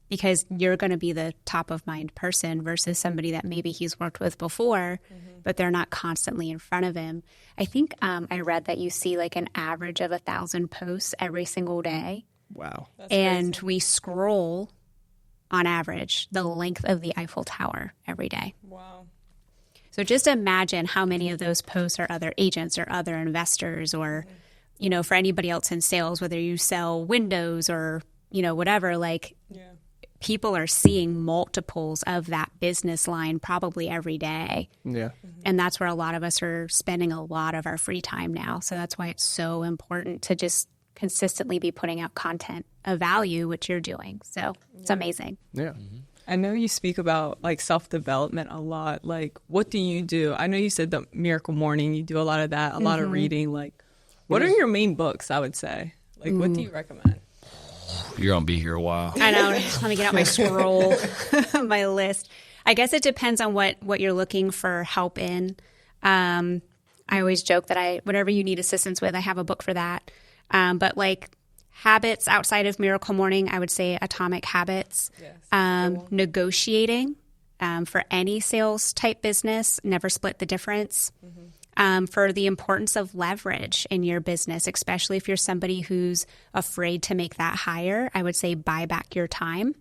Because you're going to be the top of mind person versus somebody that maybe he's worked with before, but they're not constantly in front of him. I think I read that you see like an average of 1,000 posts every single day. Wow. And we scroll on average the length of the Eiffel Tower every day. Wow. So just imagine how many of those posts are other agents or other investors or, you know, for anybody else in sales, whether you sell windows or, you know, whatever, like people are seeing multiples of that business line probably every day. Yeah. And that's where a lot of us are spending a lot of our free time now. So that's why it's so important to just consistently be putting out content of value, which you're doing. So it's amazing. Yeah. I know you speak about like self-development a lot. Like, what do you do? I know you said the Miracle Morning. You do a lot of that, a lot of reading. Like, what are your main books, I would say? Like, what do you recommend? You're going to be here a while. I know. Let me get out my scroll, my list. I guess it depends on what you're looking for help in. I always joke that whatever you need assistance with, I have a book for that. But like habits outside of Miracle Morning, I would say Atomic Habits. Yes, negotiating for any sales type business, never split the difference. For the importance of leverage in your business, especially if you're somebody who's afraid to make that higher, I would say buy back your time.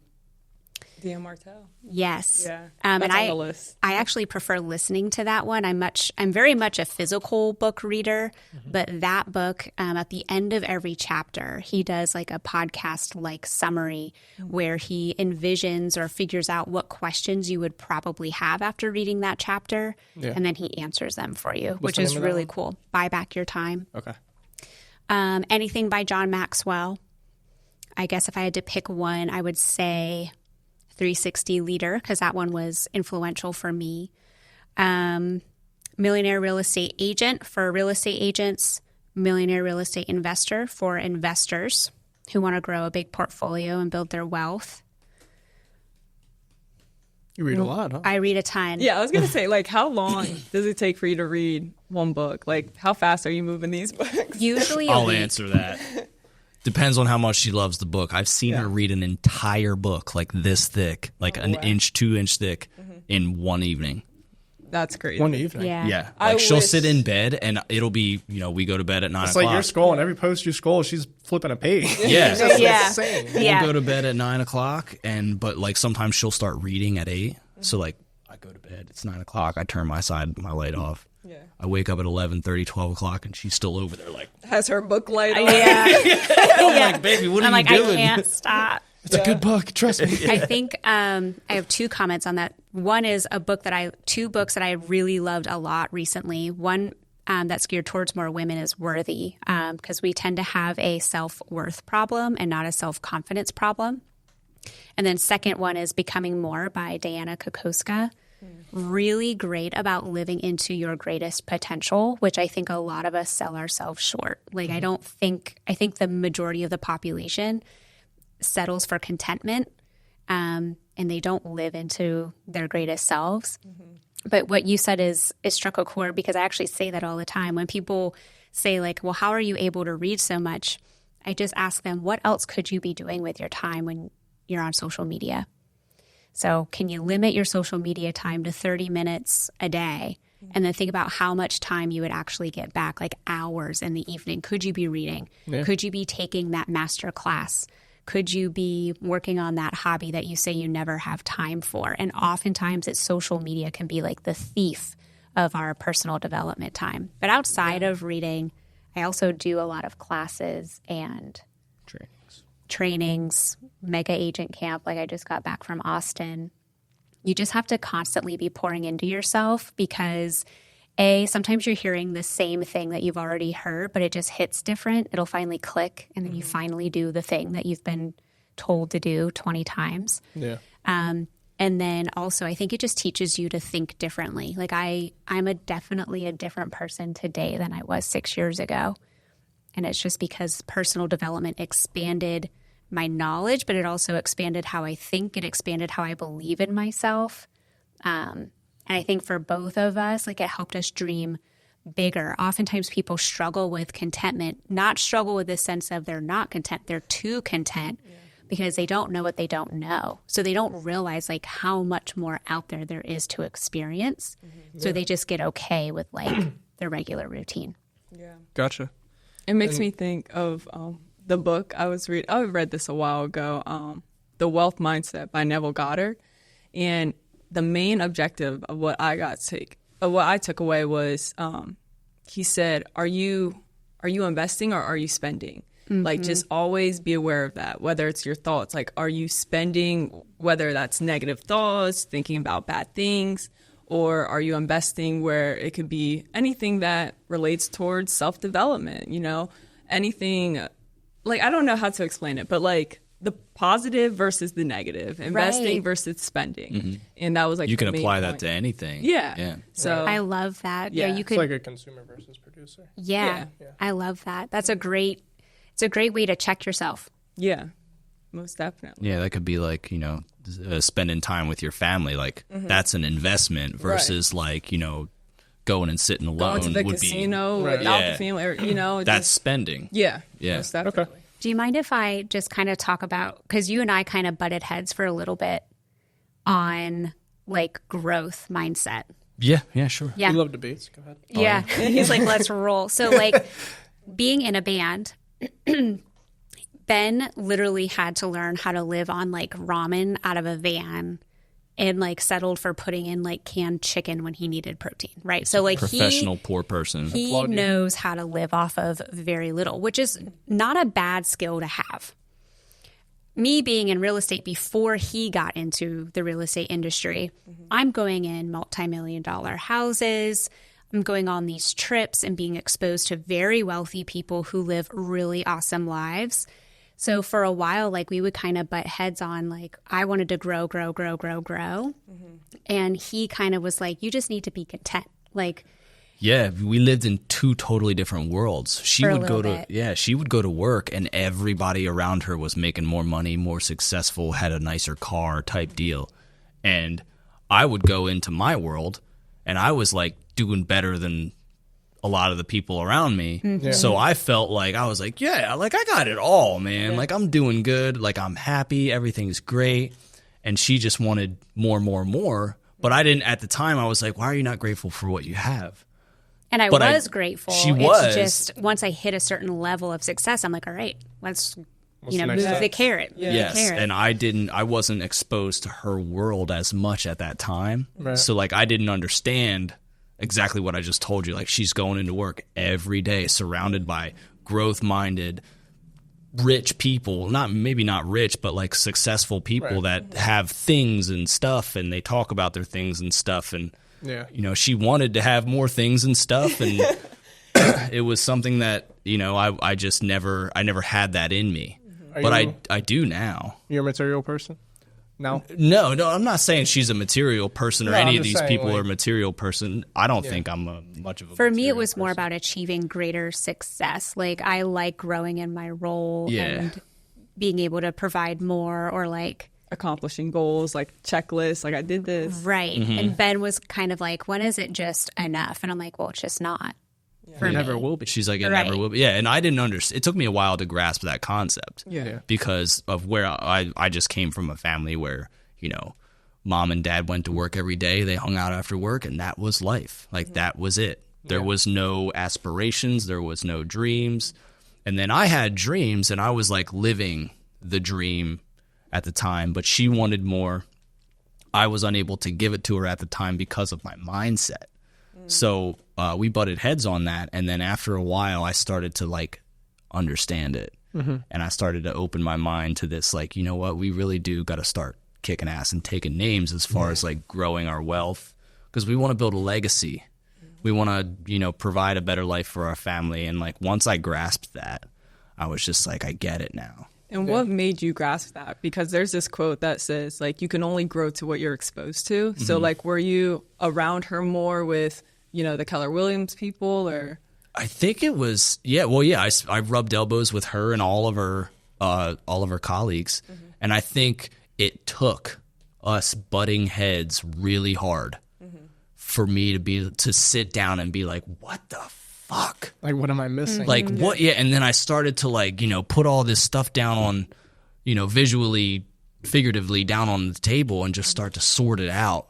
Dan Martell. Yes. Yeah. And That's on the list. I actually prefer listening to that one. I'm very much a physical book reader, but that book, at the end of every chapter, he does like a podcast like summary where he envisions or figures out what questions you would probably have after reading that chapter, and then he answers them for you, which the is name of that really one? cool. Buy Back Your Time. Okay. Anything by John Maxwell. I guess if I had to pick one, I would say 360 Leader, because that one was influential for me. Millionaire Real Estate Agent for real estate agents. Millionaire Real Estate Investor for investors who want to grow a big portfolio and build their wealth. You read a lot, huh? I read a ton. Yeah, I was going to say, like, how long does it take for you to read one book? Like, how fast are you moving these books? Usually I'll answer that. Depends on how much she loves the book. I've seen her read an entire book like this thick, like an inch, 2 inch thick in one evening. That's crazy. One evening. Yeah. Yeah. I Like she'll wish- sit in bed and it'll be, we go to bed at 9 It's o'clock. like you're scrolling. Every post you scroll, she's flipping a page. Yeah. That's Yeah. insane. Yeah. We'll go to bed at 9 o'clock but like sometimes she'll start reading at 8. So like I go to bed, it's 9 o'clock. I turn my light off. Yeah. I wake up at 11:30, 12 o'clock and she's still over there like, Has her book light on. I'm like, baby, what are I'm you like, doing? I can't stop. It's a good book. Trust me. I think I have two comments on that. One is two books that I really loved a lot recently. One that's geared towards more women is Worthy, because we tend to have a self-worth problem and not a self-confidence problem. And then second one is Becoming More by Diana Kokoska. Really great about living into your greatest potential, which I think a lot of us sell ourselves short. Like I think the majority of the population settles for contentment, and they don't live into their greatest selves. But what you said is struck a chord, because I actually say that all the time. When people say like, well, how are you able to read so much? I just ask them, what else could you be doing with your time when you're on social media? So can you limit your social media time to 30 minutes a day? And then think about how much time you would actually get back, like hours in the evening. Could you be reading? Yeah. Could you be taking that master class? Could you be working on that hobby that you say you never have time for? And oftentimes social media can be like the thief of our personal development time. But outside of reading, I also do a lot of classes and trainings, mega agent camp. Like I just got back from Austin. You just have to constantly be pouring into yourself because sometimes you're hearing the same thing that you've already heard, but it just hits different. It'll finally click, and then you finally do the thing that you've been told to do 20 times. Yeah. And then also, I think it just teaches you to think differently. Like I'm definitely a different person today than I was 6 years ago. And it's just because personal development expanded my knowledge, but it also expanded how I think. It expanded how I believe in myself. And I think for both of us, like it helped us dream bigger. Oftentimes people struggle with contentment, not struggle with the sense of they're not content, they're too content. Yeah. Because they don't know what they don't know. So they don't realize like how much more out there is to experience. Mm-hmm. So they just get okay with like their regular routine. Yeah. Gotcha. It makes me think of the book I was reading. I read this a while ago, The Wealth Mindset by Neville Goddard. And the main objective of what I took away was he said, are you investing or are you spending? Mm-hmm. Like, just always be aware of that, whether it's your thoughts. Like, are you spending, whether that's negative thoughts, thinking about bad things, or are you investing where it could be anything that relates towards self-development, anything, like, I don't know how to explain it, but like the positive versus the negative, investing versus spending. Mm-hmm. And that was like, you can apply that to anything. Yeah. So I love that. Yeah. You could, it's like a consumer versus producer. Yeah. I love that. It's a great way to check yourself. Yeah, most definitely. Yeah, that could be like, spending time with your family. Like, that's an investment versus like, going and sitting alone. Going to the casino without the family, or, that's spending. Yeah. Yeah. Most definitely. Okay. Do you mind if I just kind of talk about, because you and I kind of butted heads for a little bit on like growth mindset. Yeah, sure. Yeah. We love debates. Go ahead. Yeah. He's like, let's roll. So like being in a band, Ben literally had to learn how to live on like ramen out of a van and like settled for putting in like canned chicken when he needed protein, right? So like professional poor person. He knows how to live off of very little, which is not a bad skill to have. Me being in real estate before he got into the real estate industry, I'm going in multi-million-dollar houses. I'm going on these trips and being exposed to very wealthy people who live really awesome lives. So for a while, like we would kind of butt heads on like I wanted to grow. And he kind of was like, you just need to be content. Like, yeah, we lived in two totally different worlds. She would go to work and everybody around her was making more money, more successful, had a nicer car type deal. And I would go into my world and I was like doing better than a lot of the people around me. Mm-hmm. So I felt like I was like, yeah, like I got it all, man. Yeah. Like I'm doing good. Like I'm happy. Everything's great. And she just wanted more. But I didn't, at the time, I was like, why are you not grateful for what you have? And I was grateful. She was. It's just once I hit a certain level of success, I'm like, all right, let's move the carrot. Yeah. Yes. And I wasn't exposed to her world as much at that time. Right. So like I didn't understand exactly what I just told you. Like she's going into work every day surrounded by growth-minded, rich people. Maybe not rich, but like successful people that have things and stuff and they talk about their things and stuff. And, she wanted to have more things and stuff. And it was something that, I just never had that in me. But I do now. You're a material person? No, I'm not saying she's a material person or any of these people are a material person. I don't think I'm much of a For me, it was more about achieving greater success. Like, I like growing in my role and being able to provide more or like accomplishing goals, like checklists, like I did this. Right. Mm-hmm. And Ben was kind of like, when is it just enough? And I'm like, well, it's just not. It never will be. She's like, it never will be. Yeah, and I didn't understand. It took me a while to grasp that concept. Yeah. Because of where I just came from a family where, mom and dad went to work every day. They hung out after work, and that was life. Like, that was it. There was no aspirations. There was no dreams. And then I had dreams, and I was, like, living the dream at the time. But she wanted more. I was unable to give it to her at the time because of my mindset. So we butted heads on that, and then after a while, I started to like understand it. And I started to open my mind to this, like, you know what, we really do got to start kicking ass and taking names as far as like growing our wealth, because we want to build a legacy. We want to, you know, provide a better life for our family. And like, once I grasped that, I was just like, I get it now. And what made you grasp that? Because there's this quote that says, like, you can only grow to what you're exposed to. So, like, were you around her more with, you know, the Keller Williams people, or? I think it was, I rubbed elbows with her and all of her colleagues. And I think it took us butting heads really hard for me to sit down and be like, what the fuck? Like, what am I missing? Like, what? Yeah. And then I started to, like, you know, put all this stuff down on, you know, visually, figuratively down on the table and just start to sort it out.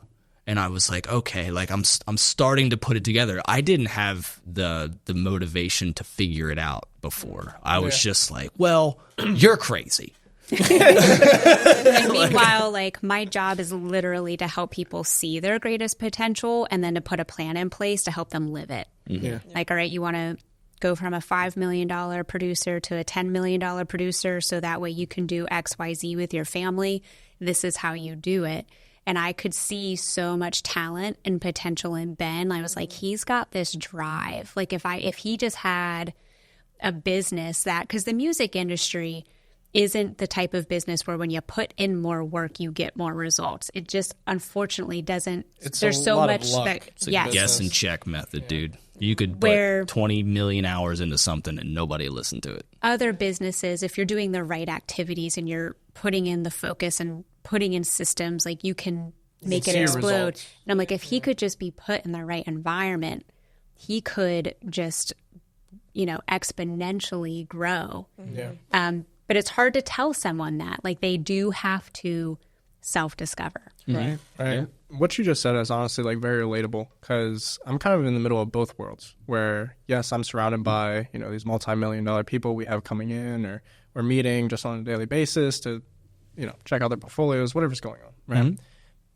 And I was like, okay, like I'm starting to put it together. I didn't have the motivation to figure it out before. I was just like, well, you're crazy. And meanwhile, like, my job is literally to help people see their greatest potential and then to put a plan in place to help them live it. Like, all right, you want to go from a $5 million producer to a $10 million producer so that way you can do X, Y, Z with your family. This is how you do it. And I could see so much talent and potential in Ben. I was like, he's got this drive. Like, if he just had a business that, because the music industry isn't the type of business where when you put in more work, you get more results. It just unfortunately doesn't. There's so much that, it's a guess and check method, dude. You could put 20 million hours into something and nobody will listen to it. Other businesses, if you're doing the right activities and you're putting in the focus and putting in systems, like, you can make it explode. And I'm like, if he could just be put in the right environment, he could just, you know, exponentially grow. But it's hard to tell someone that. Like, they do have to self-discover. Right. Yeah. What you just said is honestly, like, very relatable, because I'm kind of in the middle of both worlds where, yes, I'm surrounded by, you know, these multi-million-dollar people we have coming in, or we're meeting just on a daily basis to, you know, check out their portfolios, whatever's going on, right?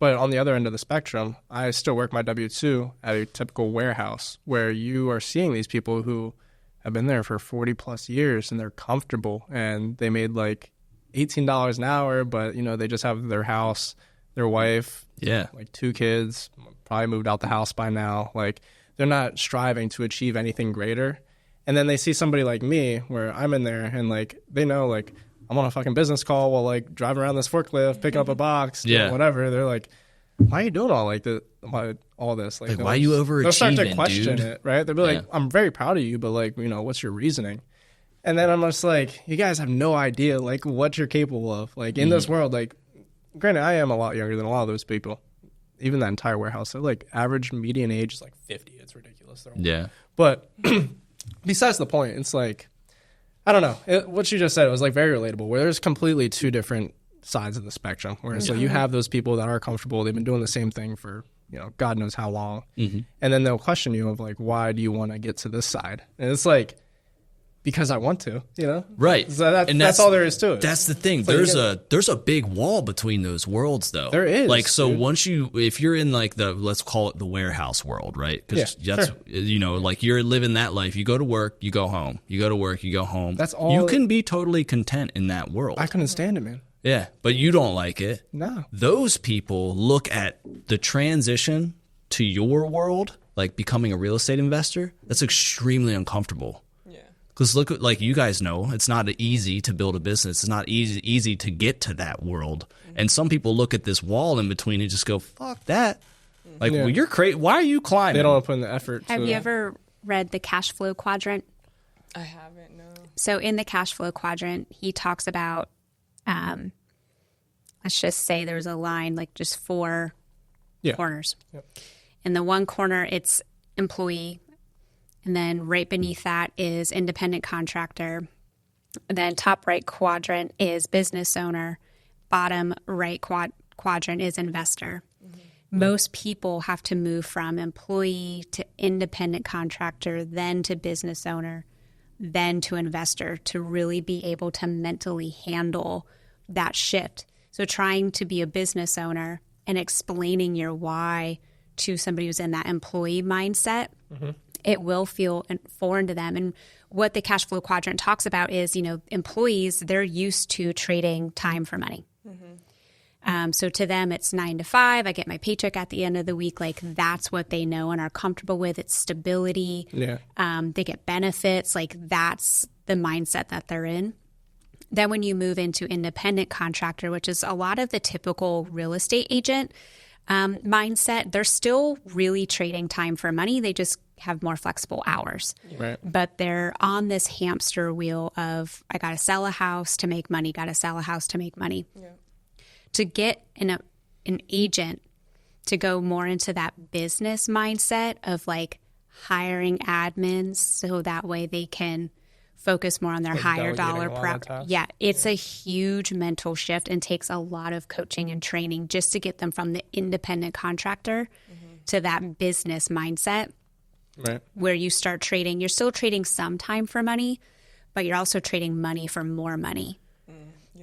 But on the other end of the spectrum, I still work my W-2 at a typical warehouse where you are seeing these people who have been there for 40 plus years and they're comfortable and they made like $18 an hour, but, you know, they just have their house, their wife, like 2 kids, probably moved out the house by now. Like, they're not striving to achieve anything greater. And then they see somebody like me where I'm in there and, like, they know, like, I'm on a fucking business call while, like, driving around this forklift, picking up a box, doing whatever. They're like, why are you doing all this? Like, why are you overachieving, they'll start to question dude? It, right? They'll be like, I'm very proud of you, but, like, you know, what's your reasoning? And then I'm just like, you guys have no idea, like, what you're capable of. Like, in this world, like, granted, I am a lot younger than a lot of those people. Even that entire warehouse. So, like, average median age is, like, 50. It's ridiculous. But besides the point, it's like, I don't know. What you just said, it was, like, very relatable, where there's completely two different sides of the spectrum. Where it's like, you have those people that are comfortable. They've been doing the same thing for, you know, God knows how long. And then they'll question you of, like, why do you want to get to this side? And it's like, because I want to, you know? Right. So that's all there is to it. That's the thing. There's a big wall between those worlds, though. There is. Like, so once if you're in, like, let's call it the warehouse world, right? Because you know, like, you're living that life. You go to work, you go home. You go to work, you go home. That's all. You can be totally content in that world. I couldn't stand it, man. Yeah, but you don't like it. No. Those people look at the transition to your world, like becoming a real estate investor, that's extremely uncomfortable. Because look, like, you guys know, it's not easy to build a business. It's not easy to get to that world. And some people look at this wall in between and just go, fuck that. Like, well, you're crazy. Why are you climbing? They don't want to put in the effort. Have you ever read the cash flow quadrant? I haven't, no. So in the cash flow quadrant, he talks about, let's just say there's a line, like, just 4 corners. In the one corner, it's employee. And then right beneath that is independent contractor. And then top right quadrant is business owner. Bottom right quadrant is investor. Most people have to move from employee to independent contractor, then to business owner, then to investor to really be able to mentally handle that shift. So trying to be a business owner and explaining your why to somebody who's in that employee mindset, it will feel foreign to them. And what the cash flow quadrant talks about is, employees, they're used to trading time for money. So to them, it's 9 to 5. I get my paycheck at the end of the week. Like, that's what they know and are comfortable with. It's stability. Yeah. They get benefits. Like, that's the mindset that they're in. Then when you move into independent contractor, which is a lot of the typical real estate agent mindset, they're still really trading time for money. They just have more flexible hours. Right. But they're on this hamster wheel of, I got to sell a house to make money, got to sell a house to make money. Yeah. To get an agent to go more into that business mindset of like hiring admins so that way they can focus more on their higher dollar prep. Yeah, it's a huge mental shift and takes a lot of coaching and training just to get them from the independent contractor to that business mindset. Right. Where you start trading. You're still trading some time for money, but you're also trading money for more money.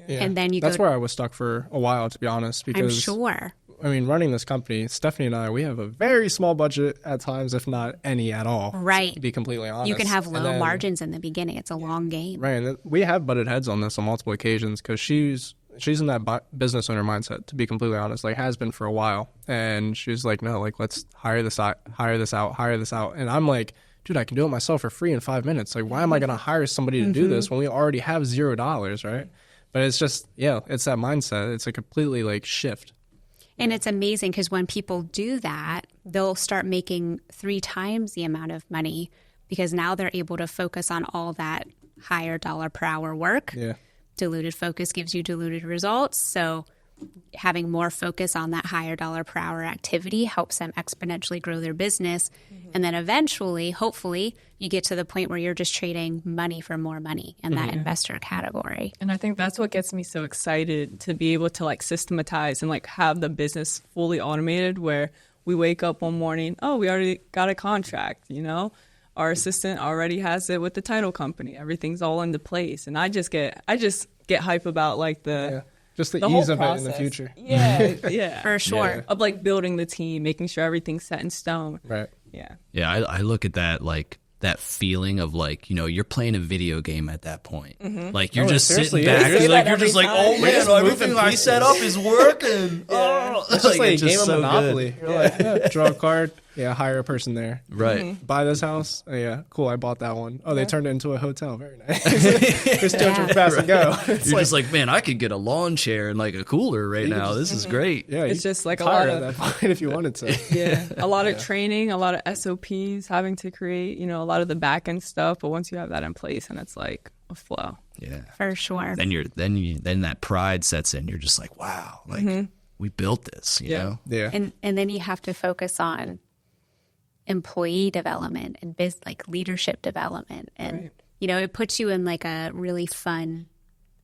Yeah. And then that's where I was stuck for a while, to be honest. Because I'm sure. I mean, running this company, Stefanie and I, we have a very small budget at times, if not any at all. Right. To be completely honest. You can have low margins in the beginning. It's a long game. Right. And we have butted heads on this on multiple occasions because she's in that business owner mindset, to be completely honest, like has been for a while. And she's like, no, like, let's hire this out. And I'm like, dude, I can do it myself for free in 5 minutes. Like, why am I going to hire somebody to do this when we already have $0, right? But it's just, it's that mindset. It's a completely like shift. And it's amazing because when people do that, they'll start making 3 times the amount of money because now they're able to focus on all that higher dollar per hour work. Yeah. Diluted focus gives you diluted results. So having more focus on that higher dollar per hour activity helps them exponentially grow their business. And then eventually, hopefully, you get to the point where you're just trading money for more money in that investor category. And I think that's what gets me so excited to be able to like systematize and like have the business fully automated where we wake up one morning, oh, we already got a contract, Our assistant already has it with the title company. Everything's all into place. And I just get hype about like just the ease of process. It in the future. Yeah. For sure. Yeah. Of like building the team, making sure everything's set in stone. Right. Yeah. Yeah, I look at that like that feeling of like, you're playing a video game at that point. Like you're just sitting back, like you're just like, oh man, everything I set up is working. It's just like a game of Monopoly. You're like, draw a card. Yeah, hire a person there. Right. Buy this house. Oh, yeah, cool. I bought that one. Oh, they turned it into a hotel. Very nice. There's 200 fast to go. You're just like, man, I could get a lawn chair and like a cooler right now. This is great. Yeah, it's just like a lot of that point if you wanted to. Yeah, a lot of training, a lot of SOPs, having to create, a lot of the back end stuff. But once you have that in place, and it's like a flow. Yeah, for sure. Then that pride sets in. You're just like, wow, like we built this. You know. Yeah. And then you have to focus on employee development and like leadership development, and it puts you in like a really fun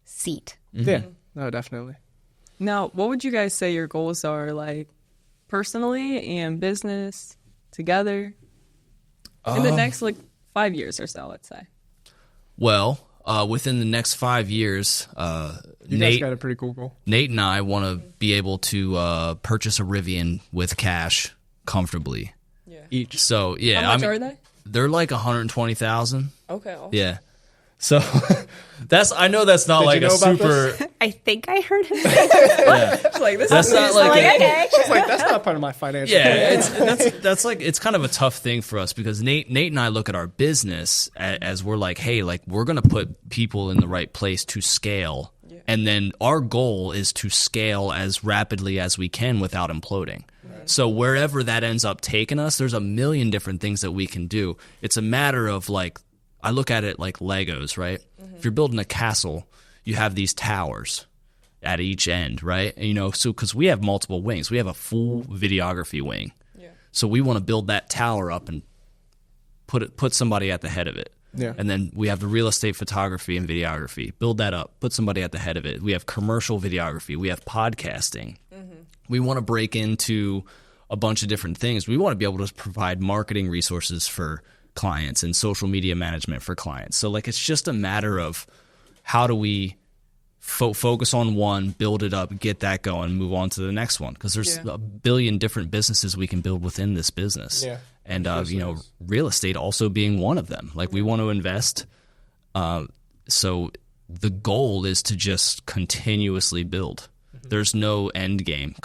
seat. Yeah, no, definitely. Now, what would you guys say your goals are, like personally and business together in the next like 5 years or so, let's say? Well, within the next 5 years, you guys got a pretty cool goal. Nate and I want to be able to purchase a Rivian with cash comfortably. Each. So how much are they? They're like 120,000. Okay. Awesome. Yeah. So I know that's not like a super. I think I heard him say that. Like, this that's is not like okay. It's like that's not part of my financial. Yeah, that's like it's kind of a tough thing for us because Nate and I look at our business as we're like, hey, like we're gonna put people in the right place to scale, and then our goal is to scale as rapidly as we can without imploding. So wherever that ends up taking us, there's a million different things that we can do. It's a matter of like, I look at it like Legos, right? If you're building a castle, you have these towers at each end, right? And, so because we have multiple wings, we have a full videography wing. Yeah. So we want to build that tower up and put somebody at the head of it. Yeah. And then we have the real estate photography and videography. Build that up. Put somebody at the head of it. We have commercial videography. We have podcasting. We want to break into a bunch of different things. We want to be able to provide marketing resources for clients and social media management for clients. So like it's just a matter of how do we focus on one, build it up, get that going, move on to the next one. Because there's a billion different businesses we can build within this business. Yeah. And, real estate also being one of them. Like, we want to invest. So the goal is to just continuously build. There's no end game.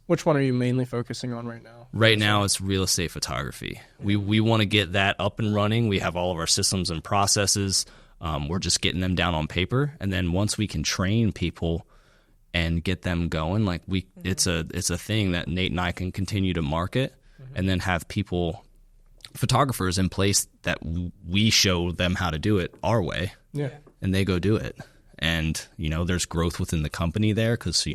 Which one are you mainly focusing on right now? Right now, it's real estate photography. We want to get that up and running. We have all of our systems and processes. We're just getting them down on paper, and then once we can train people and get them going, like it's a thing that Nate and I can continue to market, and then have photographers in place that we show them how to do it our way, and they go do it. And there's growth within the company there because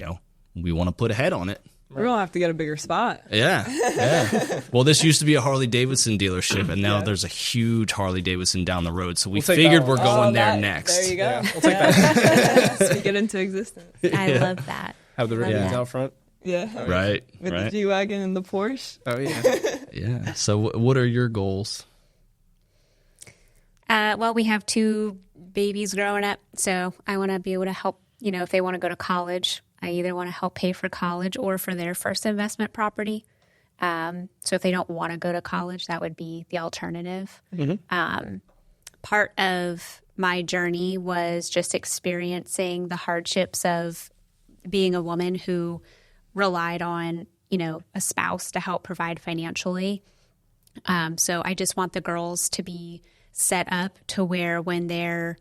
we want to put a head on it. We're going to have to get a bigger spot. Yeah. Well, this used to be a Harley-Davidson dealership, and now there's a huge Harley-Davidson down the road. So we figured we're going there next. There you go. Yeah, we'll take that. Speak it into existence. I love that. Have the ribbons out front. Yeah. Right. With the G-Wagon and the Porsche. Oh, yeah. Yeah. So what are your goals? Well, we have 2 babies growing up, so I want to be able to help, if they want to go to college. I either want to help pay for college or for their first investment property. So if they don't want to go to college, that would be the alternative. Part of my journey was just experiencing the hardships of being a woman who relied on, a spouse to help provide financially. So I just want the girls to be set up to where when they're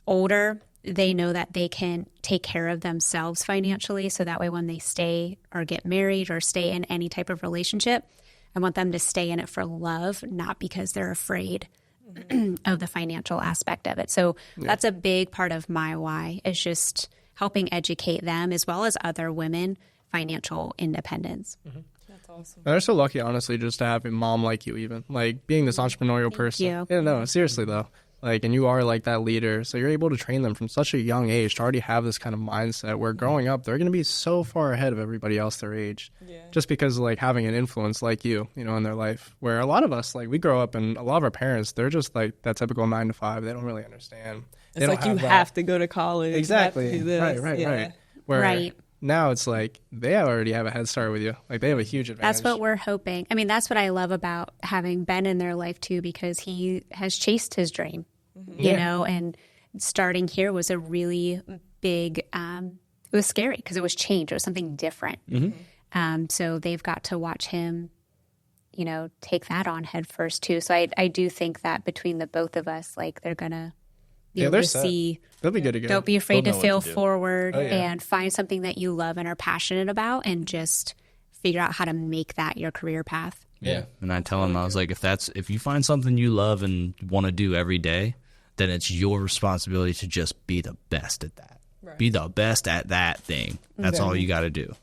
older, they know that they can take care of themselves financially. So that way when they stay or get married or stay in any type of relationship, I want them to stay in it for love, not because they're afraid of the financial aspect of it. So that's a big part of my why, is just helping educate them as well as other women financial independence. That's awesome. They're so lucky, honestly, just to have a mom like you, even like being this entrepreneurial person. You. Yeah, no, seriously though. And you are like that leader, so you're able to train them from such a young age to already have this kind of mindset where growing up, they're going to be so far ahead of everybody else their age. Just because of having an influence like you, in their life. Where a lot of us, we grow up and a lot of our parents, they're just like that typical 9 to 5. They don't really understand. It's like you have to go to college. Exactly. You have to do this. Right. Where now it's like they already have a head start with you. They have a huge advantage. That's what we're hoping. I mean, that's what I love about having Ben in their life too, because he has chased his dream, and starting here was a really big, it was scary because it was change. It was something different. So they've got to watch him, take that on head first too. So I do think that between the both of us, they're going to be able to see. They'll be good to go. Don't be afraid to fail forward and find something that you love and are passionate about, and just figure out how to make that your career path. Yeah. And I tell them, I was like, if you find something you love and want to do every day, then it's your responsibility to just be the best at that. Right. Be the best at that thing. That's all you got to do.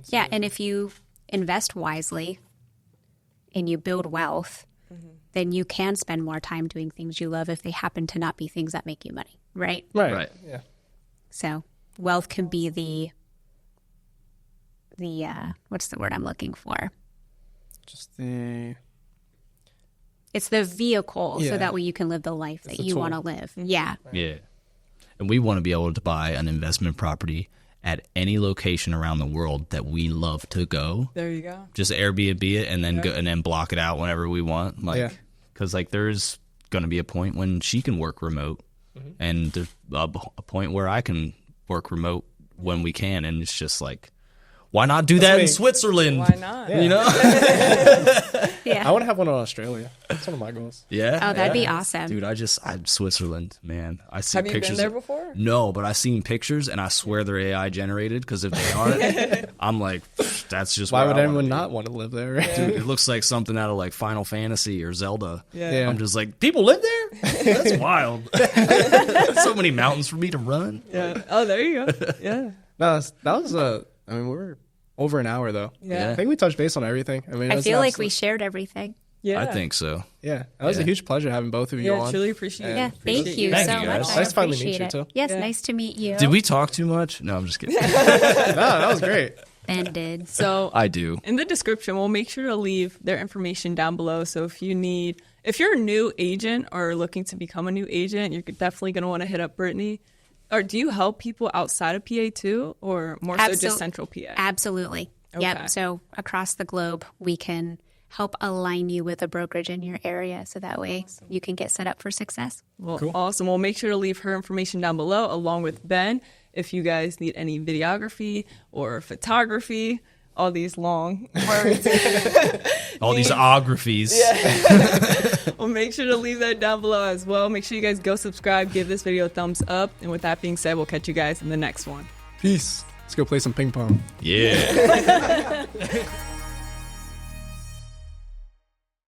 Yeah. And if you invest wisely and you build wealth, then you can spend more time doing things you love if they happen to not be things that make you money, right? Right. Yeah. So wealth can be the what's the word I'm looking for? It's the vehicle, so that way you can live the life that you want to live. Yeah. Yeah. And we want to be able to buy an investment property at any location around the world that we love to go. There you go. Just Airbnb it and then go and then block it out whenever we want. Because there's going to be a point when she can work remote, and there's a point where I can work remote when we can, and it's just why not do that in Switzerland? Why not? Yeah. I want to have one in Australia. That's one of my goals. Yeah. Oh, that'd be awesome. Dude, I'm Switzerland, man. I see Have pictures. you been there before? No, but I've seen pictures, and I swear they're AI generated, because if they aren't, I'm like, that's just why where would I anyone not want to live there? Right? Dude, it looks like something out of Final Fantasy or Zelda. Yeah. I'm just like, people live there? That's wild. So many mountains for me to run. Yeah. Oh, there you go. Yeah. No, that was we're over an hour though. Yeah. I think we touched base on everything. I feel like we shared everything. Yeah. I think so. Yeah. That was a huge pleasure having both of you on. Yeah, truly appreciate it. Yeah, thank you Thank so you, much. guys. I Nice to finally meet appreciate you, it. too. Yes, Yeah. nice to meet you. Did we talk too much? No, I'm just kidding. No, that was great. Ben did. So I do. in the description, we'll make sure to leave their information down below. So if you're a new agent or looking to become a new agent, you're definitely going to want to hit up Brittany. Or do you help people outside of PA too, or more so just central PA? Absolutely. Okay. Yep. So across the globe, we can help align you with a brokerage in your area, so that way you can get set up for success. Well, Cool. Awesome. We'll make sure to leave her information down below, along with Ben, if you guys need any videography or photography. All these long words. All these ographies. We'll make sure to leave that down below as well. Make sure you guys go subscribe, give this video a thumbs up. And with that being said, we'll catch you guys in the next one. Peace. Let's go play some ping pong. Yeah.